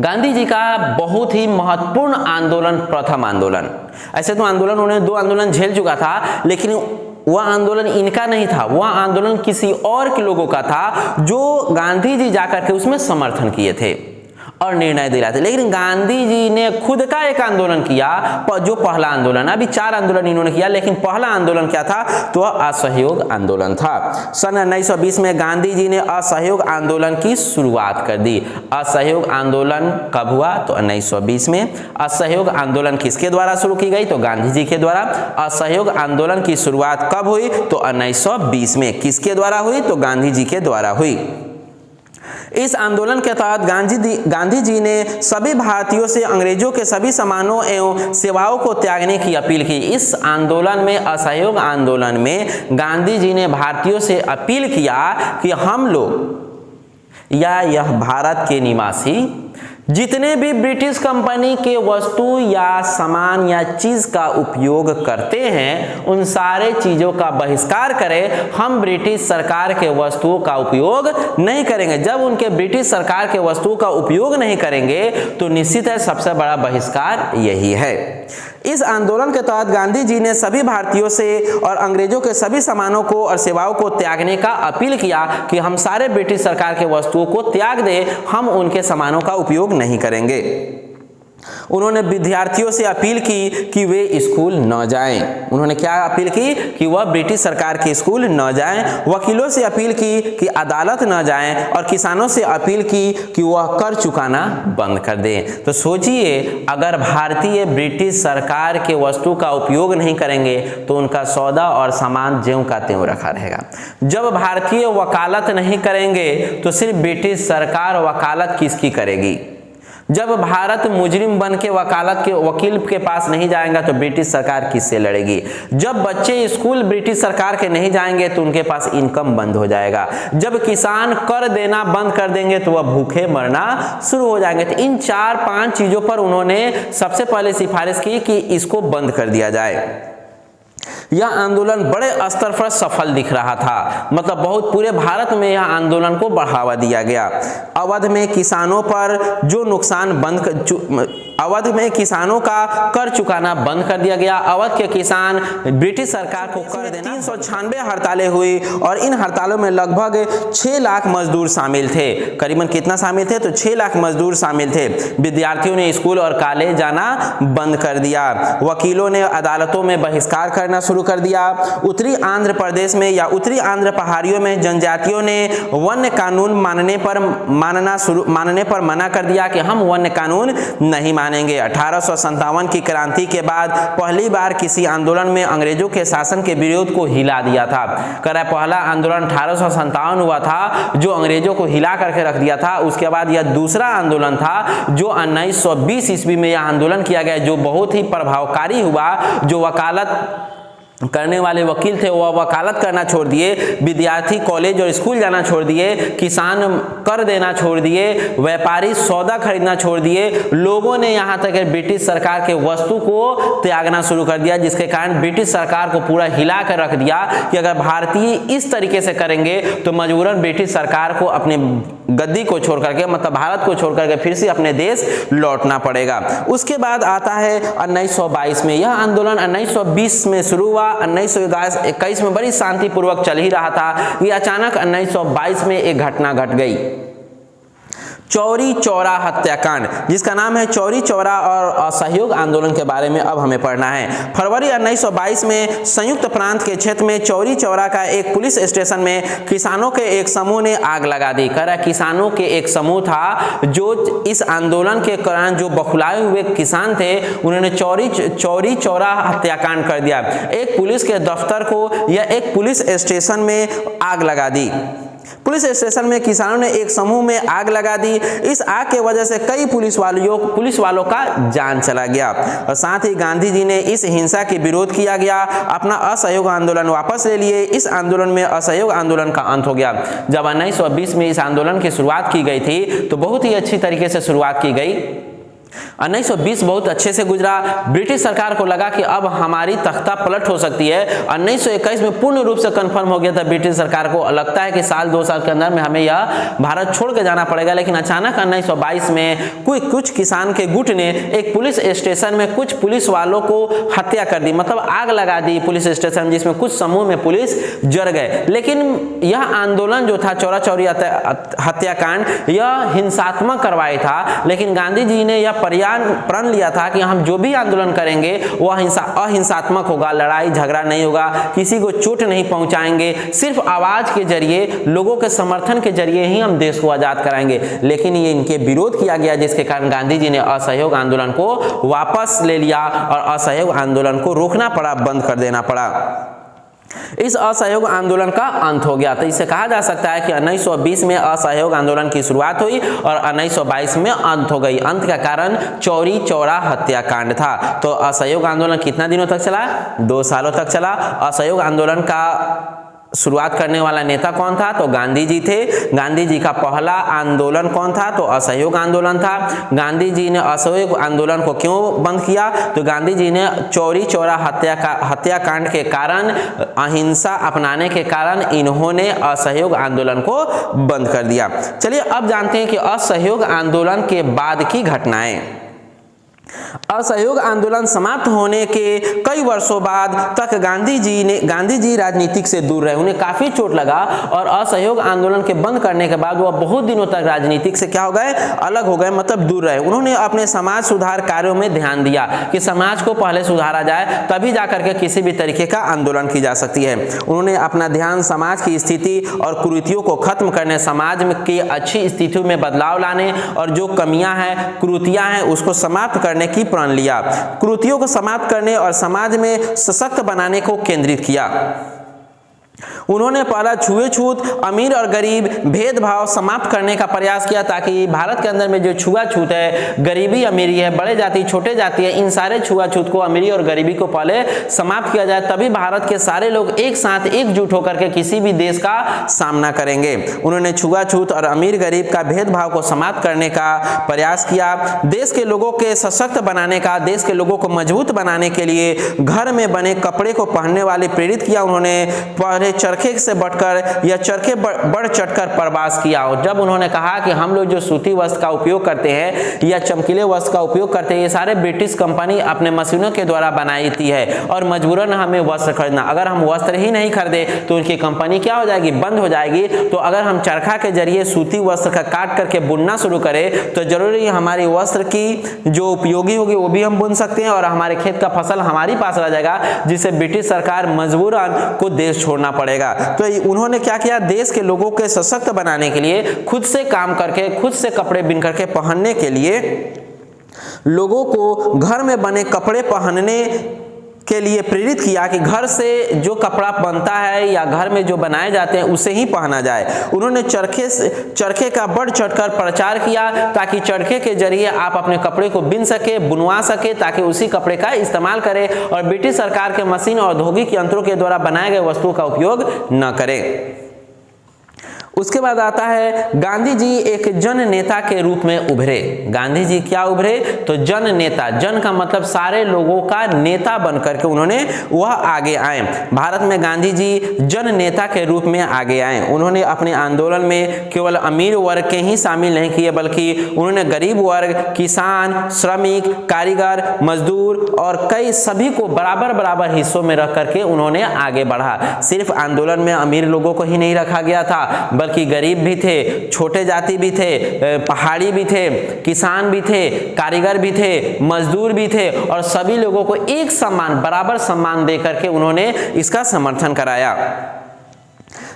गांधी जी का बहुत ही महत्वपूर्ण आंदोलन, प्रथम आंदोलन। ऐसे तो आंदोलन, उन्होंने दो आंदोलन झेल चुका था, लेकिन वह आंदोलन इनका नहीं था, वह आंदोलन किसी और के लोगों का था जो गांधी जी जाकर के उसमें समर्थन किए थे और निर्णय दिलाए थे। लेकिन गांधी जी ने खुद का एक आंदोलन किया, जो पहला आंदोलन, अभी 4 आंदोलन इन्होंने किया, लेकिन पहला आंदोलन क्या था? तो असहयोग आंदोलन था। सन 1920 में गांधी जी ने असहयोग आंदोलन की शुरुआत कर दी। असहयोग आंदोलन कब हुआ? तो 1920 में। असहयोग आंदोलन किसके द्वारा शुरू की गई? तो गांधी जी के द्वारा। असहयोग आंदोलन की शुरुआत कब हुई? तो 1920 में। किसके द्वारा हुई? तो गांधी जी के द्वारा हुई। इस आंदोलन के तहत गांधी जी ने सभी भारतीयों से अंग्रेजों के सभी सामानों एवं सेवाओं को त्यागने की अपील की। इस आंदोलन में, असहयोग आंदोलन में, गांधी जी ने भारतीयों से अपील किया कि हम लोग या यह भारत के निवासी जितने भी ब्रिटिश कंपनी के वस्तु या सामान या चीज का उपयोग करते हैं उन सारे चीजों का बहिष्कार करें। हम ब्रिटिश सरकार के वस्तुओं का उपयोग नहीं करेंगे। जब उनके ब्रिटिश सरकार के वस्तुओं का उपयोग नहीं करेंगे तो निश्चित है सबसे बड़ा बहिष्कार यही है। इस आंदोलन के तहत गांधी जी ने सभी भारतीयों से और अंग्रेजों के सभी सामानों को और सेवाओं को त्यागने का अपील किया कि हम सारे ब्रिटिश सरकार के वस्तुओं को त्याग दें, हम उनके सामानों का उपयोग नहीं करेंगे। उन्होंने विद्यार्थियों से अपील की कि वे स्कूल न जाएं। उन्होंने क्या अपील की? कि वह ब्रिटिश सरकार के स्कूल न जाएं। वकीलों से अपील की कि अदालत न जाएं और किसानों से अपील की कि वह कर चुकाना बंद कर दें। तो सोचिए, अगर भारतीय ब्रिटिश सरकार के वस्तु का उपयोग नहीं करेंगे तो उनका सौदा और सामान ज्यों का त्यों रखा रहेगा। जब भारतीय वकालत नहीं करेंगे तो सिर्फ ब्रिटिश सरकार वकालत किसकी करेगी? जब भारत मुजरिम बन के वकील के पास नहीं जाएगा तो ब्रिटिश सरकार किससे लड़ेगी? जब बच्चे स्कूल ब्रिटिश सरकार के नहीं जाएंगे तो उनके पास इनकम बंद हो जाएगा। जब किसान कर देना बंद कर देंगे तो वह भूखे मरना शुरू हो जाएंगे। तो इन 4-5 चीजों पर उन्होंने सबसे पहले सिफारिश की कि इसको बंद कर दिया जाए। यह आंदोलन बड़े स्तर पर सफल दिख रहा था, मतलब बहुत पूरे भारत में यह आंदोलन को बढ़ावा दिया गया। अवध में किसानों पर जो नुकसान अवध में किसानों का कर चुकाना बंद कर दिया गया। अवध के किसान ब्रिटिश सरकार को कर देना 396 हड़तालें हुई और इन हड़तालों में लगभग 6 लाख मजदूर शामिल थे। करीबन कितना शामिल थे? तो 6 लाख मजदूर शामिल थे। विद्यार्थियों ने स्कूल और कॉलेज जाना बंद कर दिया। वकीलों ने अदालतों में बहिष्कार करना शुरू कर दिया। उत्तरी आंध्र प्रदेश में या उत्तरी आंध्र पहाड़ियों में जनजातियों ने वन्य कानून मानने पर मना कर दिया कि हम वन्य कानून नहीं मानेंगे। 1857 की क्रांति के बाद पहली बार किसी आंदोलन में अंग्रेजों के शासन के विरोध को हिला दिया था। पहला आंदोलन 1857 हुआ था जो अंग्रेजों को हिला करके रख दिया था। उसके बाद यह दूसरा आंदोलन था जो 1920 ईस्वी में यह आंदोलन किया गया, जो बहुत ही प्रभावकारी हुआ। जो वकालत करने वाले वकील थे वह वकालत करना छोड़ दिए, विद्यार्थी कॉलेज और स्कूल जाना छोड़ दिए, किसान कर देना छोड़ दिए, व्यापारी सौदा खरीदना छोड़ दिए। लोगों ने यहाँ तक ब्रिटिश सरकार के वस्तु को त्यागना शुरू कर दिया, जिसके कारण ब्रिटिश सरकार को पूरा हिला कर रख दिया कि अगर भारतीय इस तरीके से करेंगे तो मजबूरन ब्रिटिश सरकार को अपने गद्दी को छोड़ करके, मतलब भारत को छोड़ करके फिर से अपने देश लौटना पड़ेगा। उसके बाद आता है 1922 में। यह आंदोलन 1920 में शुरू हुआ, 1921 में बड़ी शांतिपूर्वक चल ही रहा था। ये अचानक 1922 में एक घटना घट गई, चौरी चौरा हत्याकांड, जिसका नाम है चौरी चौरा और असहयोग आंदोलन के बारे में अब हमें पढ़ना है। फरवरी 1922 में संयुक्त प्रांत के क्षेत्र में चौरी चौरा का एक पुलिस स्टेशन में किसानों के एक समूह ने आग लगा दी। किसानों के एक समूह था जो इस आंदोलन के कारण जो बौखलाए हुए किसान थे उन्होंने चौरी चौरा हत्याकांड कर दिया। एक पुलिस के दफ्तर को या एक पुलिस स्टेशन में आग लगा दी। पुलिस स्टेशन में किसानों ने एक समूह में आग लगा दी। इस आग के वजह से कई पुलिस वालों का जान चला गया और साथ ही गांधी जी ने इस हिंसा के विरोध किया गया, अपना असहयोग आंदोलन वापस ले लिए। इस आंदोलन में असहयोग आंदोलन का अंत हो गया। जब 1920 में इस आंदोलन की शुरुआत की गई थी तो बहुत ही अच्छी तरीके से शुरुआत की गई। 1920 बहुत अच्छे से गुजरा। ब्रिटिश सरकार को लगा कि अब हमारी तख्ता पलट हो सकती है। 1921 में पूर्ण रूप से कंफर्म हो गया था ब्रिटिश सरकार को, लगता है कि साल 2 साल के अंदर में हमें यह भारत छोड़ के जाना पड़ेगा। लेकिन अचानक 1922 में कुछ किसान के गुट ने एक पुलिस स्टेशन में कुछ पुलिस वालों को हत्या कर दी, मतलब आग लगा दी पुलिस स्टेशन, जिसमें कुछ समूह में पुलिस जल गए। लेकिन यह आंदोलन जो था चौरा चौरी हत्याकांड, यह हिंसात्मक करवाया था। लेकिन गांधी जी ने यह प्रण लिया था कि हम जो भी आंदोलन करेंगे वह अहिंसात्मक होगा, लड़ाई झगड़ा नहीं होगा, किसी को चोट नहीं पहुंचाएंगे, सिर्फ आवाज के जरिए, लोगों के समर्थन के जरिए ही हम देश को आजाद कराएंगे। लेकिन ये इनके विरोध किया गया, जिसके कारण गांधी जी ने असहयोग आंदोलन को वापस ले लिया और असहयोग आंदोलन को रोकना पड़ा, बंद कर देना पड़ा। इस असहयोग आंदोलन का अंत हो गया। तो इसे कहा जा सकता है कि 1920 में असहयोग आंदोलन की शुरुआत हुई और 1922 में अंत हो गई। अंत का कारण चौरी चौरा हत्याकांड था। तो असहयोग आंदोलन कितना दिनों तक चला? 2 सालों तक चला। असहयोग आंदोलन का शुरुआत करने वाला नेता कौन था? तो गांधी जी थे। गांधी जी का पहला आंदोलन कौन था? तो असहयोग आंदोलन था। गांधी जी ने असहयोग आंदोलन को क्यों बंद किया? तो गांधी जी ने चौरी चौरा हत्याकांड के कारण, अहिंसा अपनाने के कारण इन्होंने असहयोग आंदोलन को बंद कर दिया। चलिए अब जानते हैं कि असहयोग आंदोलन के बाद की घटनाएं। असहयोग आंदोलन समाप्त होने के कई वर्षों बाद तक गांधी जी राजनीतिक से दूर रहे। उन्हें काफी चोट लगा और असहयोग आंदोलन के बंद करने के बाद वह बहुत दिनों तक राजनीतिक से क्या हो गए? अलग हो गए, मतलब दूर रहे। उन्होंने अपने समाज सुधार कार्यों में ध्यान दिया कि समाज को पहले सुधारा जाए, तभी जाकर के किसी भी तरीके का आंदोलन की जा सकती है। उन्होंने अपना ध्यान समाज की स्थिति और कुरीतियों को खत्म करने, समाज में की अच्छी स्थितियों में बदलाव लाने और जो कमियां हैं, कुरीतियां हैं, उसको समाप्त करने की प्रण लिया। कुरीतियों को समाप्त करने और समाज में सशक्त बनाने को केंद्रित किया। उन्होंने पहला छुआछूत, अमीर और गरीब भेदभाव समाप्त करने का प्रयास किया, ताकि भारत के अंदर में जो छुआछूत है, गरीबी अमीरी है, बड़े जाति छोटे जाति है, इन सारे छुआछूत को, अमीरी और गरीबी को पहले समाप्त किया जाए, तभी भारत के सारे लोग एक साथ एकजुट होकर के किसी भी देश का सामना करेंगे। उन्होंने छुआछूत और अमीर गरीब का भेदभाव को समाप्त करने का प्रयास किया। देश के लोगों के सशक्त बनाने का, देश के लोगों को मजबूत बनाने के लिए घर में बने कपड़े को पहनने वाले प्रेरित किया। उन्होंने पहले चरखे से बढ़कर या चरखे बढ़ चढ़कर प्रवास किया। और जब उन्होंने कहा कि हम लोग जो सूती वस्त्र का उपयोग करते हैं या चमकीले वस्त्र का उपयोग करते हैं, ये सारे ब्रिटिश कंपनी अपने मशीनों के द्वारा बनाई थी है और मजबूरन हमें वस्त्र खरीदना। अगर हम वस्त्र ही नहीं खरीदे तो उनकी कंपनी क्या हो जाएगी, बंद हो जाएगी। तो अगर हम चरखा के जरिए सूती वस्त्र का काट करके बुनना शुरू करें तो जरूरी हमारी वस्त्र की जो उपयोगी होगी वो भी हम बुन सकते हैं और हमारे खेत का फसल हमारी पास रह जाएगा, जिससे ब्रिटिश सरकार मजबूरन को देश छोड़ना पड़ेगा। तो उन्होंने क्या किया, देश के लोगों के सशक्त बनाने के लिए खुद से काम करके खुद से कपड़े बिन करके पहनने के लिए लोगों को घर में बने कपड़े पहनने के लिए प्रेरित किया कि घर से जो कपड़ा बनता है या घर में जो बनाए जाते हैं उसे ही पहना जाए। उन्होंने चरखे का बढ़ चढ़कर प्रचार किया ताकि चरखे के जरिए आप अपने कपड़े को बिन सके, बुनवा सके, ताकि उसी कपड़े का इस्तेमाल करें और ब्रिटिश सरकार के मशीन और औद्योगिक यंत्रों के द्वारा बनाए गए वस्तुओं का उपयोग न करें। उसके बाद आता है गांधी जी एक जन नेता के रूप में उभरे। गांधी जी क्या उभरे, तो जन नेता, जन का मतलब सारे लोगों का नेता बनकर के उन्होंने वह आगे आए। भारत में गांधी जी जन नेता के रूप में आगे आए। उन्होंने अपने आंदोलन में केवल अमीर वर्ग के ही शामिल नहीं किए, बल्कि उन्होंने गरीब वर्ग, किसान, श्रमिक, कारीगर, मजदूर और कई सभी को बराबर बराबर हिस्सों में रख करके उन्होंने आगे बढ़ा। सिर्फ आंदोलन में अमीर लोगों को ही नहीं रखा गया था, बल्कि गरीब भी थे, छोटे जाति भी थे, पहाड़ी भी थे, किसान भी थे, कारीगर भी थे, मजदूर भी थे और सभी लोगों को एक सम्मान, बराबर सम्मान देकर के उन्होंने इसका समर्थन कराया।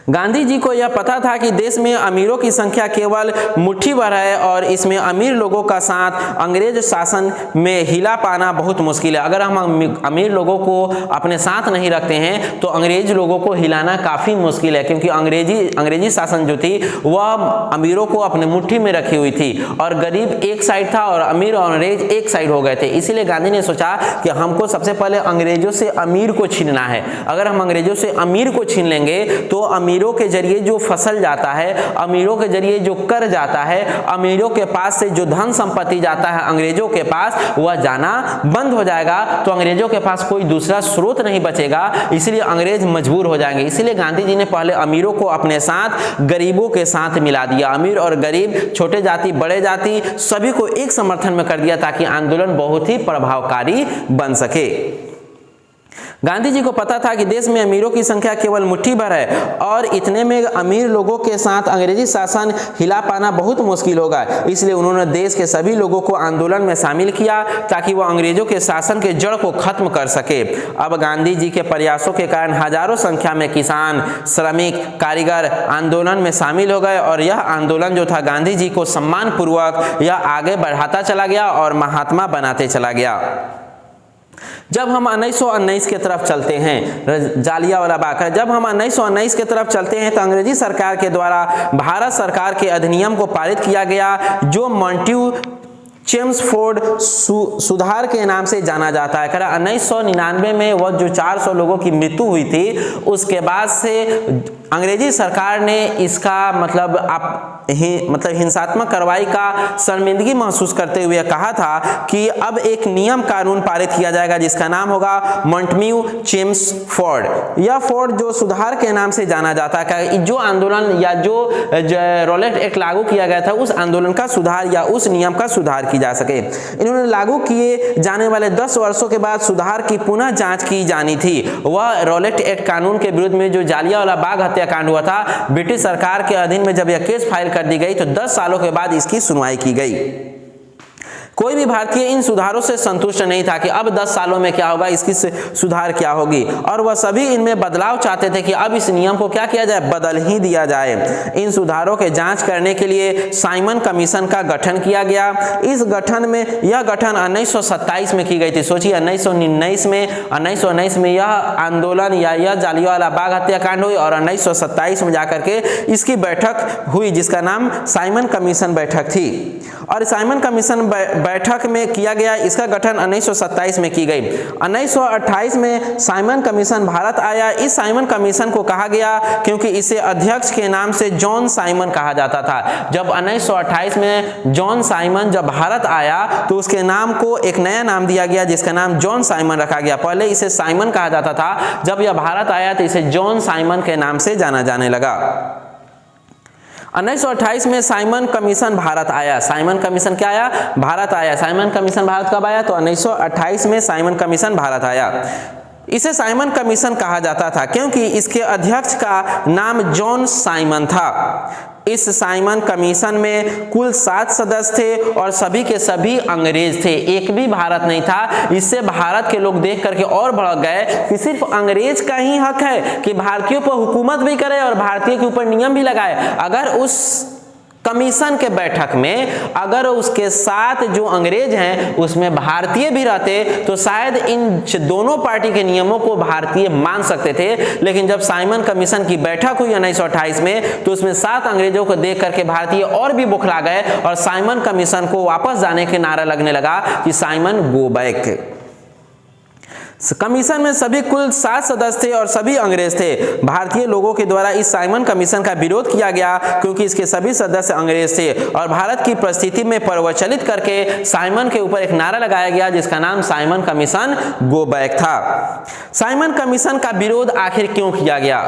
गांधी जी को यह पता था कि देश में अमीरों की संख्या केवल मुट्ठी भर है और इसमें अमीर लोगों का साथ अंग्रेज शासन में हिला पाना बहुत मुश्किल है। अगर हम अमीर लोगों को अपने साथ नहीं रखते हैं तो अंग्रेज लोगों को हिलाना काफ़ी मुश्किल है, क्योंकि अंग्रेजी शासन जो थी वह अमीरों को अपने मुट्ठी में रखी हुई थी और गरीब एक साइड था और अमीर और अंग्रेज एक साइड हो गए थे। इसीलिए गांधी ने सोचा कि हमको सबसे पहले अंग्रेजों से अमीर को छीनना है। अगर हम अंग्रेजों से अमीर को छीन लेंगे तो अमीरों के जरिए जो फसल जाता है, अमीरों के जरिए जो कर जाता है, अमीरों के पास से जो धन संपत्ति जाता है अंग्रेजों के पास, वह जाना बंद हो जाएगा। तो अंग्रेजों के पास कोई दूसरा स्रोत नहीं बचेगा, इसलिए अंग्रेज मजबूर हो जाएंगे। इसलिए गांधी जी ने पहले अमीरों को अपने साथ गरीबों के साथ मिला दिया। अमीर और गरीब, छोटे जाति, बड़े जाति, सभी को एक समर्थन में कर दिया ताकि आंदोलन बहुत ही प्रभावकारी बन सके। गांधी जी को पता था कि देश में अमीरों की संख्या केवल मुट्ठी भर है और इतने में अमीर लोगों के साथ अंग्रेजी शासन हिला पाना बहुत मुश्किल होगा। इसलिए उन्होंने देश के सभी लोगों को आंदोलन में शामिल किया ताकि वह अंग्रेजों के शासन के जड़ को खत्म कर सके। अब गांधी जी के प्रयासों के कारण हजारों संख्या में किसान, श्रमिक, कारीगर आंदोलन में शामिल हो गए और यह आंदोलन जो था गांधी जी को सम्मानपूर्वक यह आगे बढ़ाता चला गया और महात्मा बनाते चला गया। जब हम 1919 के तरफ चलते हैं, जालियांवाला बाग, जब हम 1919 के तरफ चलते हैं तो अंग्रेजी सरकार के द्वारा भारत सरकार के अधिनियम को पारित किया गया जो मॉन्टेग्यू चेम्सफोर्ड सुधार के नाम से जाना जाता है। 1999 में वह जो 400 लोगों की मृत्यु हुई थी, उसके बाद से अंग्रेजी सरकार ने इसका मतलब हिंसात्मक कार्रवाई का शर्मिंदगी महसूस करते हुए कहा था कि अब एक नियम कानून पारित किया जाएगा जिसका नाम होगा मॉन्टेग्यू चेम्सफोर्ड। यह फोर्ड जो सुधार के नाम से जाना जाता है, जो आंदोलन या जो रॉलेट एक्ट लागू किया गया था उस आंदोलन का सुधार या उस नियम का सुधार की जा सके। इन्होंने लागू किए जाने वाले 10 वर्षों के बाद सुधार की पुनः जांच की जानी थी। वह रॉलेट एक्ट कानून के विरुद्ध में जो जालियांवाला बाग हत्याकांड हुआ था, ब्रिटिश सरकार के अधीन में जब यह केस फाइल कर दी गई तो 10 सालों के बाद इसकी सुनवाई की गई। कोई भी भारतीय इन सुधारों से संतुष्ट नहीं था कि अब 10 सालों में क्या होगा, इसकी सुधार क्या होगी, और वह सभी इनमें बदलाव चाहते थे कि अब इस नियम को क्या किया जाए, बदल ही दिया जाए। इन सुधारों के जांच करने के लिए साइमन कमीशन का गठन किया गया। इस गठन में यह गठन 1927 में की गई थी। सोचिए 1919 में यह आंदोलन या यह जालियांवाला बाग हत्याकांड हुई और 1927 में जाकर के इसकी बैठक हुई जिसका नाम साइमन कमीशन बैठक थी। और साइमन कमीशन बैठक में किया गया, इसका गठन 1927 में की गई। 1928 में साइमन कमीशन भारत आया। इस साइमन कमीशन को कहा गया क्योंकि इसे अध्यक्ष के नाम से जॉन साइमन कहा जाता था। जब 1928 में जॉन साइमन जब भारत आया तो उसके नाम को एक नया नाम दिया गया जिसका नाम जॉन साइमन रखा गया। पहले इसे साइमन कहा जाता था, जब यह भारत आया तो इसे जॉन साइमन के नाम से जाना जाने लगा। 1928 में साइमन कमीशन भारत आया। साइमन कमीशन क्या आया? भारत आया। साइमन कमीशन भारत कब आया? तो 1928 में साइमन कमीशन भारत आया। इसे साइमन कमीशन कहा जाता था क्योंकि इसके अध्यक्ष का नाम जॉन साइमन था। इस साइमन कमीशन में कुल 7 सदस्य थे और सभी के सभी अंग्रेज थे, एक भी भारत नहीं था। इससे भारत के लोग देख करके और भड़क गए कि सिर्फ अंग्रेज का ही हक है कि भारतीयों पर हुकूमत भी करे और भारतीय के ऊपर नियम भी लगाए। अगर उस कमीशन के बैठक में अगर उसके साथ जो अंग्रेज हैं उसमें भारतीय भी रहते तो शायद इन दोनों पार्टी के नियमों को भारतीय मान सकते थे। लेकिन जब साइमन कमीशन की बैठक हुई 1928 में तो उसमें 7 अंग्रेजों को देख करके भारतीय और भी बौखला गए और साइमन कमीशन को वापस जाने के नारा लगने लगा कि साइमन गो बैक। कमीशन में सभी कुल 7 सदस्य थे और सभी अंग्रेज थे। भारतीय लोगों के द्वारा इस साइमन कमीशन का विरोध किया गया क्योंकि इसके सभी सदस्य अंग्रेज थे और भारत की परिस्थिति में प्रवचलित करके साइमन के ऊपर एक नारा लगाया गया जिसका नाम साइमन कमीशन गो बैक था। साइमन कमीशन का विरोध आखिर क्यों किया गया?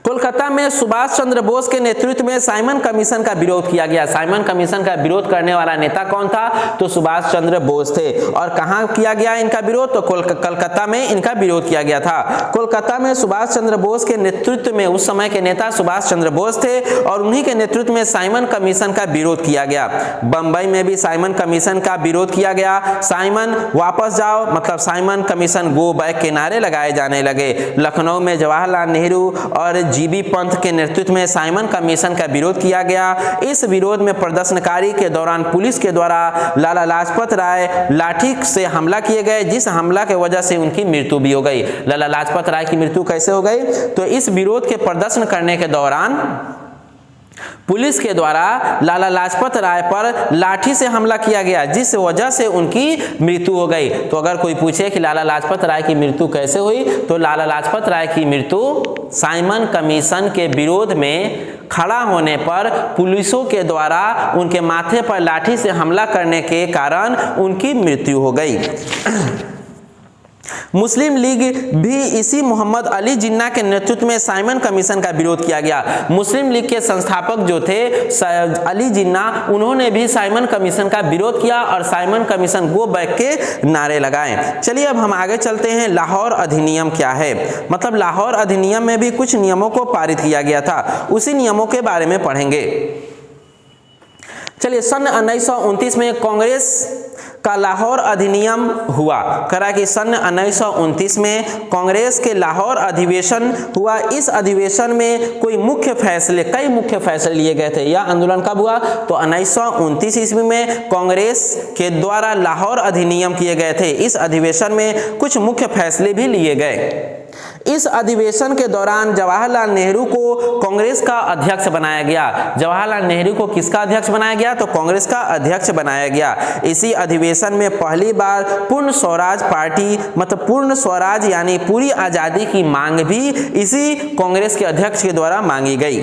कोलकाता में सुभाष चंद्र बोस के नेतृत्व में साइमन कमीशन का विरोध किया गया। साइमन कमीशन का विरोध करने वाला नेता कौन था? तो सुभाष चंद्र बोस थे। और कहां किया गया इनका विरोध? तो कलकत्ता में इनका विरोध किया गया था। कोलकाता में सुभाष चंद्र बोस के नेतृत्व में, उस समय के नेता सुभाष चंद्र बोस थे और उन्हीं के नेतृत्व में साइमन कमीशन का विरोध किया गया। बंबई में भी साइमन कमीशन का विरोध किया गया। साइमन वापस जाओ मतलब साइमन कमीशन गो बैक के नारे लगाए जाने लगे। लखनऊ में जवाहरलाल नेहरू और जीबी पंत के नेतृत्व में साइमन कमीशन का विरोध किया गया। इस विरोध में प्रदर्शनकारी के दौरान पुलिस के द्वारा लाला लाजपत राय लाठी से हमला किए गए, जिस हमला के वजह से उनकी मृत्यु भी हो गई। लाला लाजपत राय की मृत्यु कैसे हो गई? तो इस विरोध के प्रदर्शन करने के दौरान पुलिस के द्वारा लाला लाजपत राय पर लाठी से हमला किया गया जिस वजह से उनकी मृत्यु हो गई। तो अगर कोई पूछे कि लाला लाजपत राय की मृत्यु कैसे हुई तो लाला लाजपत राय की मृत्यु साइमन कमीशन के विरोध में खड़ा होने पर पुलिसों के द्वारा उनके माथे पर लाठी से हमला करने के कारण उनकी मृत्यु हो गई। मुस्लिम लीग भी इसी मोहम्मद अली जिन्ना के नेतृत्व में साइमन कमीशन का विरोध किया गया। मुस्लिम लीग के संस्थापक जो थे अली जिन्ना, उन्होंने भी साइमन कमीशन का विरोध किया और साइमन कमीशन गो बैक के नारे लगाए। चलिए अब हम आगे चलते हैं। लाहौर अधिनियम क्या है? मतलब लाहौर अधिनियम में भी कुछ नियमों को पारित किया गया था, उसी नियमों के बारे में पढ़ेंगे। चलिए, सन 1929 में कांग्रेस का लाहौर अधिनियम हुआ। करा कि सन 1929 में कांग्रेस के लाहौर अधिवेशन हुआ। इस अधिवेशन में कई मुख्य फैसले लिए गए थे। यह आंदोलन कब हुआ? तो 1929 ईस्वी में कांग्रेस के द्वारा लाहौर अधिनियम किए गए थे। इस अधिवेशन में कुछ मुख्य फैसले भी लिए गए। इस अधिवेशन के दौरान जवाहरलाल नेहरू को कांग्रेस का अध्यक्ष बनाया गया। जवाहरलाल नेहरू को किसका अध्यक्ष बनाया गया? तो कांग्रेस का अध्यक्ष बनाया गया। इसी अधिवेशन में पहली बार पूर्ण स्वराज पार्टी मतलब पूर्ण स्वराज यानी पूरी आजादी की मांग भी इसी कांग्रेस के अध्यक्ष के द्वारा मांगी गई।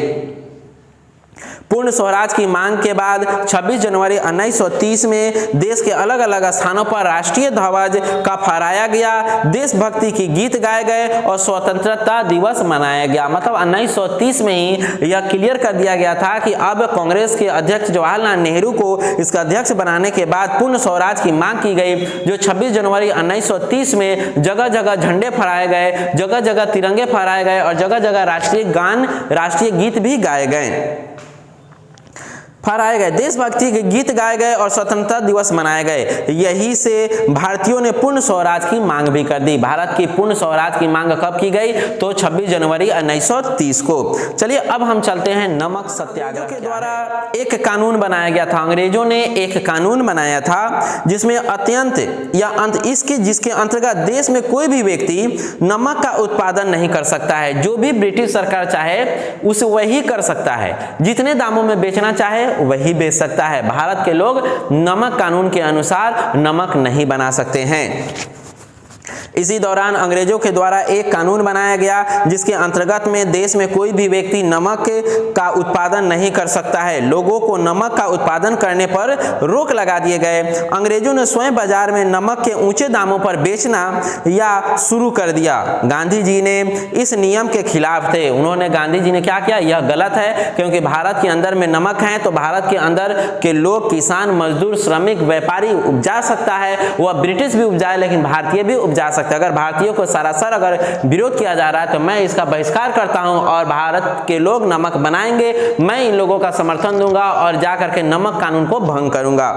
पूर्ण स्वराज की मांग के बाद 26 जनवरी 1930 में देश के अलग अलग स्थानों पर राष्ट्रीय ध्वज का फहराया गया, देशभक्ति की गीत गाए गए और स्वतंत्रता दिवस मनाया गया। मतलब 1930 में ही यह क्लियर कर दिया गया था कि अब कांग्रेस के अध्यक्ष जवाहरलाल नेहरू को इसका अध्यक्ष बनाने के बाद पूर्ण स्वराज की मांग की गई, जो 26 जनवरी 1930 में जगह जगह झंडे फहराए गए, जगह जगह तिरंगे फहराए गए और जगह जगह राष्ट्रीय गीत भी गाए गए, फहराए गए, देशभक्ति के गीत गाए गए और स्वतंत्रता दिवस मनाए गए। यही से भारतीयों ने पूर्ण स्वराज की मांग भी कर दी। भारत की पूर्ण स्वराज की मांग कब की गई? तो 26 जनवरी 1930 को। चलिए अब हम चलते हैं नमक सत्याग्रह के द्वारा एक कानून बनाया गया था। अंग्रेजों ने एक कानून बनाया था जिसमें जिसके अंतर्गत देश में कोई भी व्यक्ति नमक का उत्पादन नहीं कर सकता है। जो भी ब्रिटिश सरकार चाहे उसे वही कर सकता है, जितने दामों में बेचना चाहे है वही बेच सकता है। भारत के लोग नमक कानून के अनुसार नमक नहीं बना सकते हैं। इसी दौरान अंग्रेजों के द्वारा एक कानून बनाया गया जिसके अंतर्गत में देश में कोई भी व्यक्ति नमक का उत्पादन नहीं कर सकता है। लोगों को नमक का उत्पादन करने पर रोक लगा दिए गए। अंग्रेजों ने स्वयं बाजार में नमक के ऊंचे दामों पर बेचना या शुरू कर दिया। गांधी जी ने इस नियम के खिलाफ थे। गांधी जी ने क्या किया, यह गलत है, क्योंकि भारत के अंदर में नमक है तो भारत के अंदर के लोग, किसान, मजदूर, श्रमिक, व्यापारी उपजा सकता है। वह ब्रिटिश भी उपजाए लेकिन भारतीय भी उपजा सकता है। अगर भारतीयों को सरासर अगर विरोध किया जा रहा है तो मैं इसका बहिष्कार करता हूं और भारत के लोग नमक बनाएंगे, मैं इन लोगों का समर्थन दूंगा और जाकर के नमक कानून को भंग करूंगा।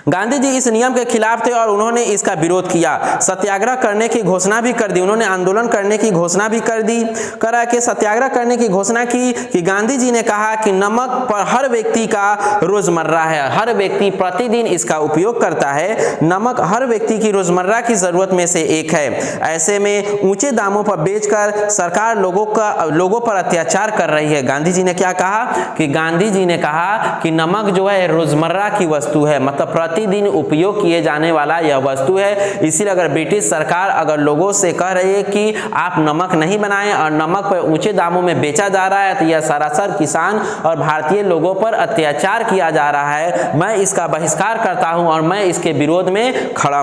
गांधी जी इस नियम के खिलाफ थे और उन्होंने इसका विरोध किया। सत्याग्रह करने की घोषणा भी कर दी। उन्होंने आंदोलन करने की घोषणा भी करा के सत्याग्रह करने की घोषणा की कि गांधी जी ने कहा कि नमक पर हर व्यक्ति का रोजमर्रा है, हर व्यक्ति प्रतिदिन इसका उपयोग करता है। नमक हर व्यक्ति की रोजमर्रा की जरूरत में से एक है। ऐसे में ऊंचे दामों पर बेचकर सरकार लोगों पर अत्याचार कर रही है। गांधी जी ने क्या कहा कि गांधी जी ने कहा कि नमक जो है रोजमर्रा की वस्तु है, मतलब प्रतिदिन उपयोग किए जाने वाला यह वस्तु है। इसीलिए अगर ब्रिटिश सरकार अगर लोगों से कह रही है कि आप नमक नहीं बनाएं और नमक पर ऊंचे दामों में बेचा जा रहा है तो यह सरासर किसान और भारतीय लोगों पर अत्याचार किया जा रहा है। मैं इसका बहिष्कार करता हूं और मैं इसके विरोध में खड़ा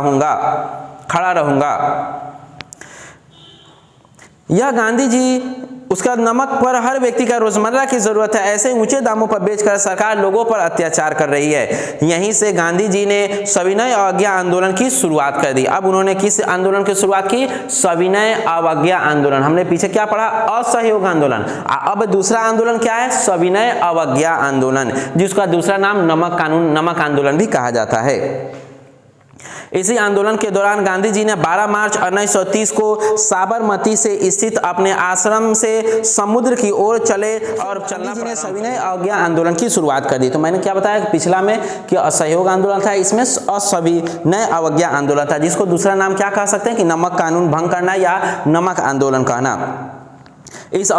रहूंगा। यह गांधी जी उसका नमक पर हर व्यक्ति का रोजमर्रा की जरूरत है, ऐसे ऊंचे दामों पर बेचकर सरकार लोगों पर अत्याचार कर रही है। यहीं से गांधी जी ने सविनय अवज्ञा आंदोलन की शुरुआत कर दी। अब उन्होंने किस आंदोलन की शुरुआत की, सविनय अवज्ञा आंदोलन। हमने पीछे क्या पढ़ा, असहयोग आंदोलन। अब दूसरा आंदोलन क्या है, सविनय अवज्ञा आंदोलन, जिसका दूसरा नाम नमक आंदोलन भी कहा जाता है। इसी आंदोलन के दौरान गांधी जी ने 12 मार्च 1930 को साबरमती से स्थित अपने आश्रम से समुद्र की ओर चले और गांधी जी ने सविनय अवज्ञा आंदोलन की शुरुआत कर दी। तो मैंने क्या बताया पिछला में कि असहयोग आंदोलन था, इसमें असविनय अवज्ञा आंदोलन था, जिसको दूसरा नाम क्या कह सकते हैं कि नमक कानून भंग करना या नमक आंदोलन कहना। इस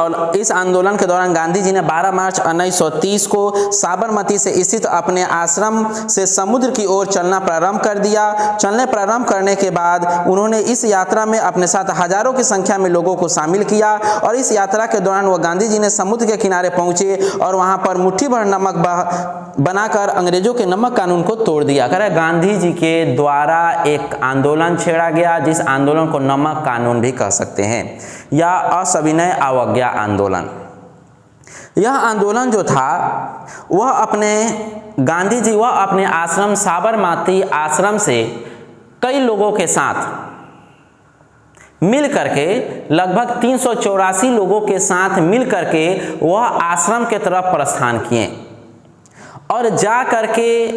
आंदोलन के दौरान गांधी जी ने 12 मार्च 1930 को साबरमती से स्थित अपने आश्रम से समुद्र की ओर चलना प्रारंभ कर दिया। चलने प्रारंभ करने के बाद उन्होंने इस यात्रा में अपने साथ हजारों की संख्या में लोगों को शामिल किया और इस यात्रा के दौरान वह गांधी जी ने समुद्र के किनारे पहुंचे और वहां पर मुट्ठी भर नमक बनाकर अंग्रेजों के नमक कानून को तोड़ दिया। गांधी जी के द्वारा एक आंदोलन छेड़ा गया जिस आंदोलन को नमक कानून भी कह सकते हैं या असविनय अवज्ञा आंदोलन। यह आंदोलन जो था वह अपने आश्रम साबरमती आश्रम से कई लोगों के साथ मिल करके लगभग 384 लोगों के साथ मिल करके वह आश्रम के तरफ प्रस्थान किए और जा करके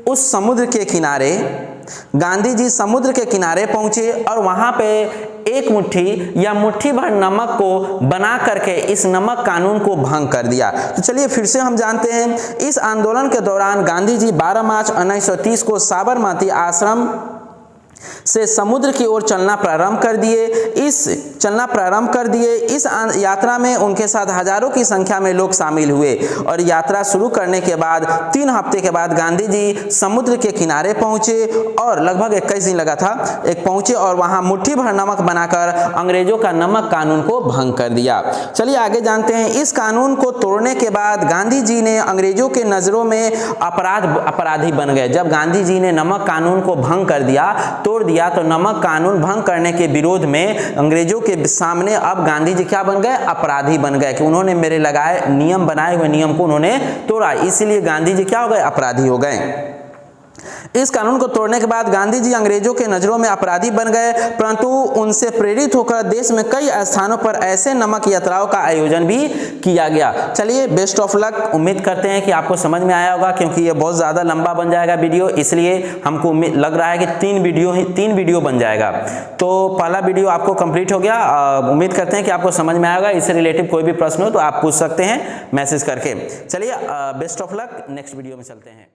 उस समुद्र के किनारे गांधी जी समुद्र के किनारे पहुंचे और वहां पे एक मुट्ठी या मुट्ठी भर नमक को बना करके इस नमक कानून को भंग कर दिया। तो चलिए फिर से हम जानते हैं, इस आंदोलन के दौरान गांधी जी 12 मार्च 1930 को साबरमती आश्रम से समुद्र की ओर चलना प्रारंभ कर दिए। इस यात्रा में उनके साथ हजारों की संख्या में लोग शामिल हुए और यात्रा शुरू करने के बाद 3 हफ्ते के बाद गांधी जी समुद्र के किनारे पहुंचे और लगभग 21 दिन लगा था पहुंचे और वहां मुट्ठी भर नमक बनाकर अंग्रेजों का नमक कानून को भंग कर दिया। चलिए आगे जानते हैं। इस कानून को तोड़ने के बाद गांधी जी ने अंग्रेजों के नजरों में अपराधी बन गए। जब गांधी जी ने नमक कानून को भंग कर दिया, तोड़ दिया, तो नमक कानून भंग करने के विरोध में अंग्रेजों के सामने अब गांधी जी क्या बन गए, अपराधी बन गए कि उन्होंने मेरे बनाए हुए नियम को उन्होंने तोड़ा, इसलिए गांधी जी क्या हो गए, अपराधी हो गए। इस कानून को तोड़ने के बाद गांधी जी अंग्रेजों के नजरों में अपराधी बन गए, परंतु उनसे प्रेरित होकर देश में कई स्थानों पर ऐसे नमक यात्राओं का आयोजन भी किया गया। चलिए बेस्ट ऑफ लक। उम्मीद करते हैं कि आपको समझ में आया होगा, क्योंकि ये बहुत ज़्यादा लंबा बन जाएगा वीडियो, इसलिए हमको लग रहा है कि 3 वीडियो बन जाएगा। तो पहला वीडियो आपको कंप्लीट हो गया। उम्मीद करते हैं कि आपको समझ में आएगा। इससे रिलेटिव कोई भी प्रश्न हो तो आप पूछ सकते हैं मैसेज करके। चलिए best of luck, next video में चलते हैं।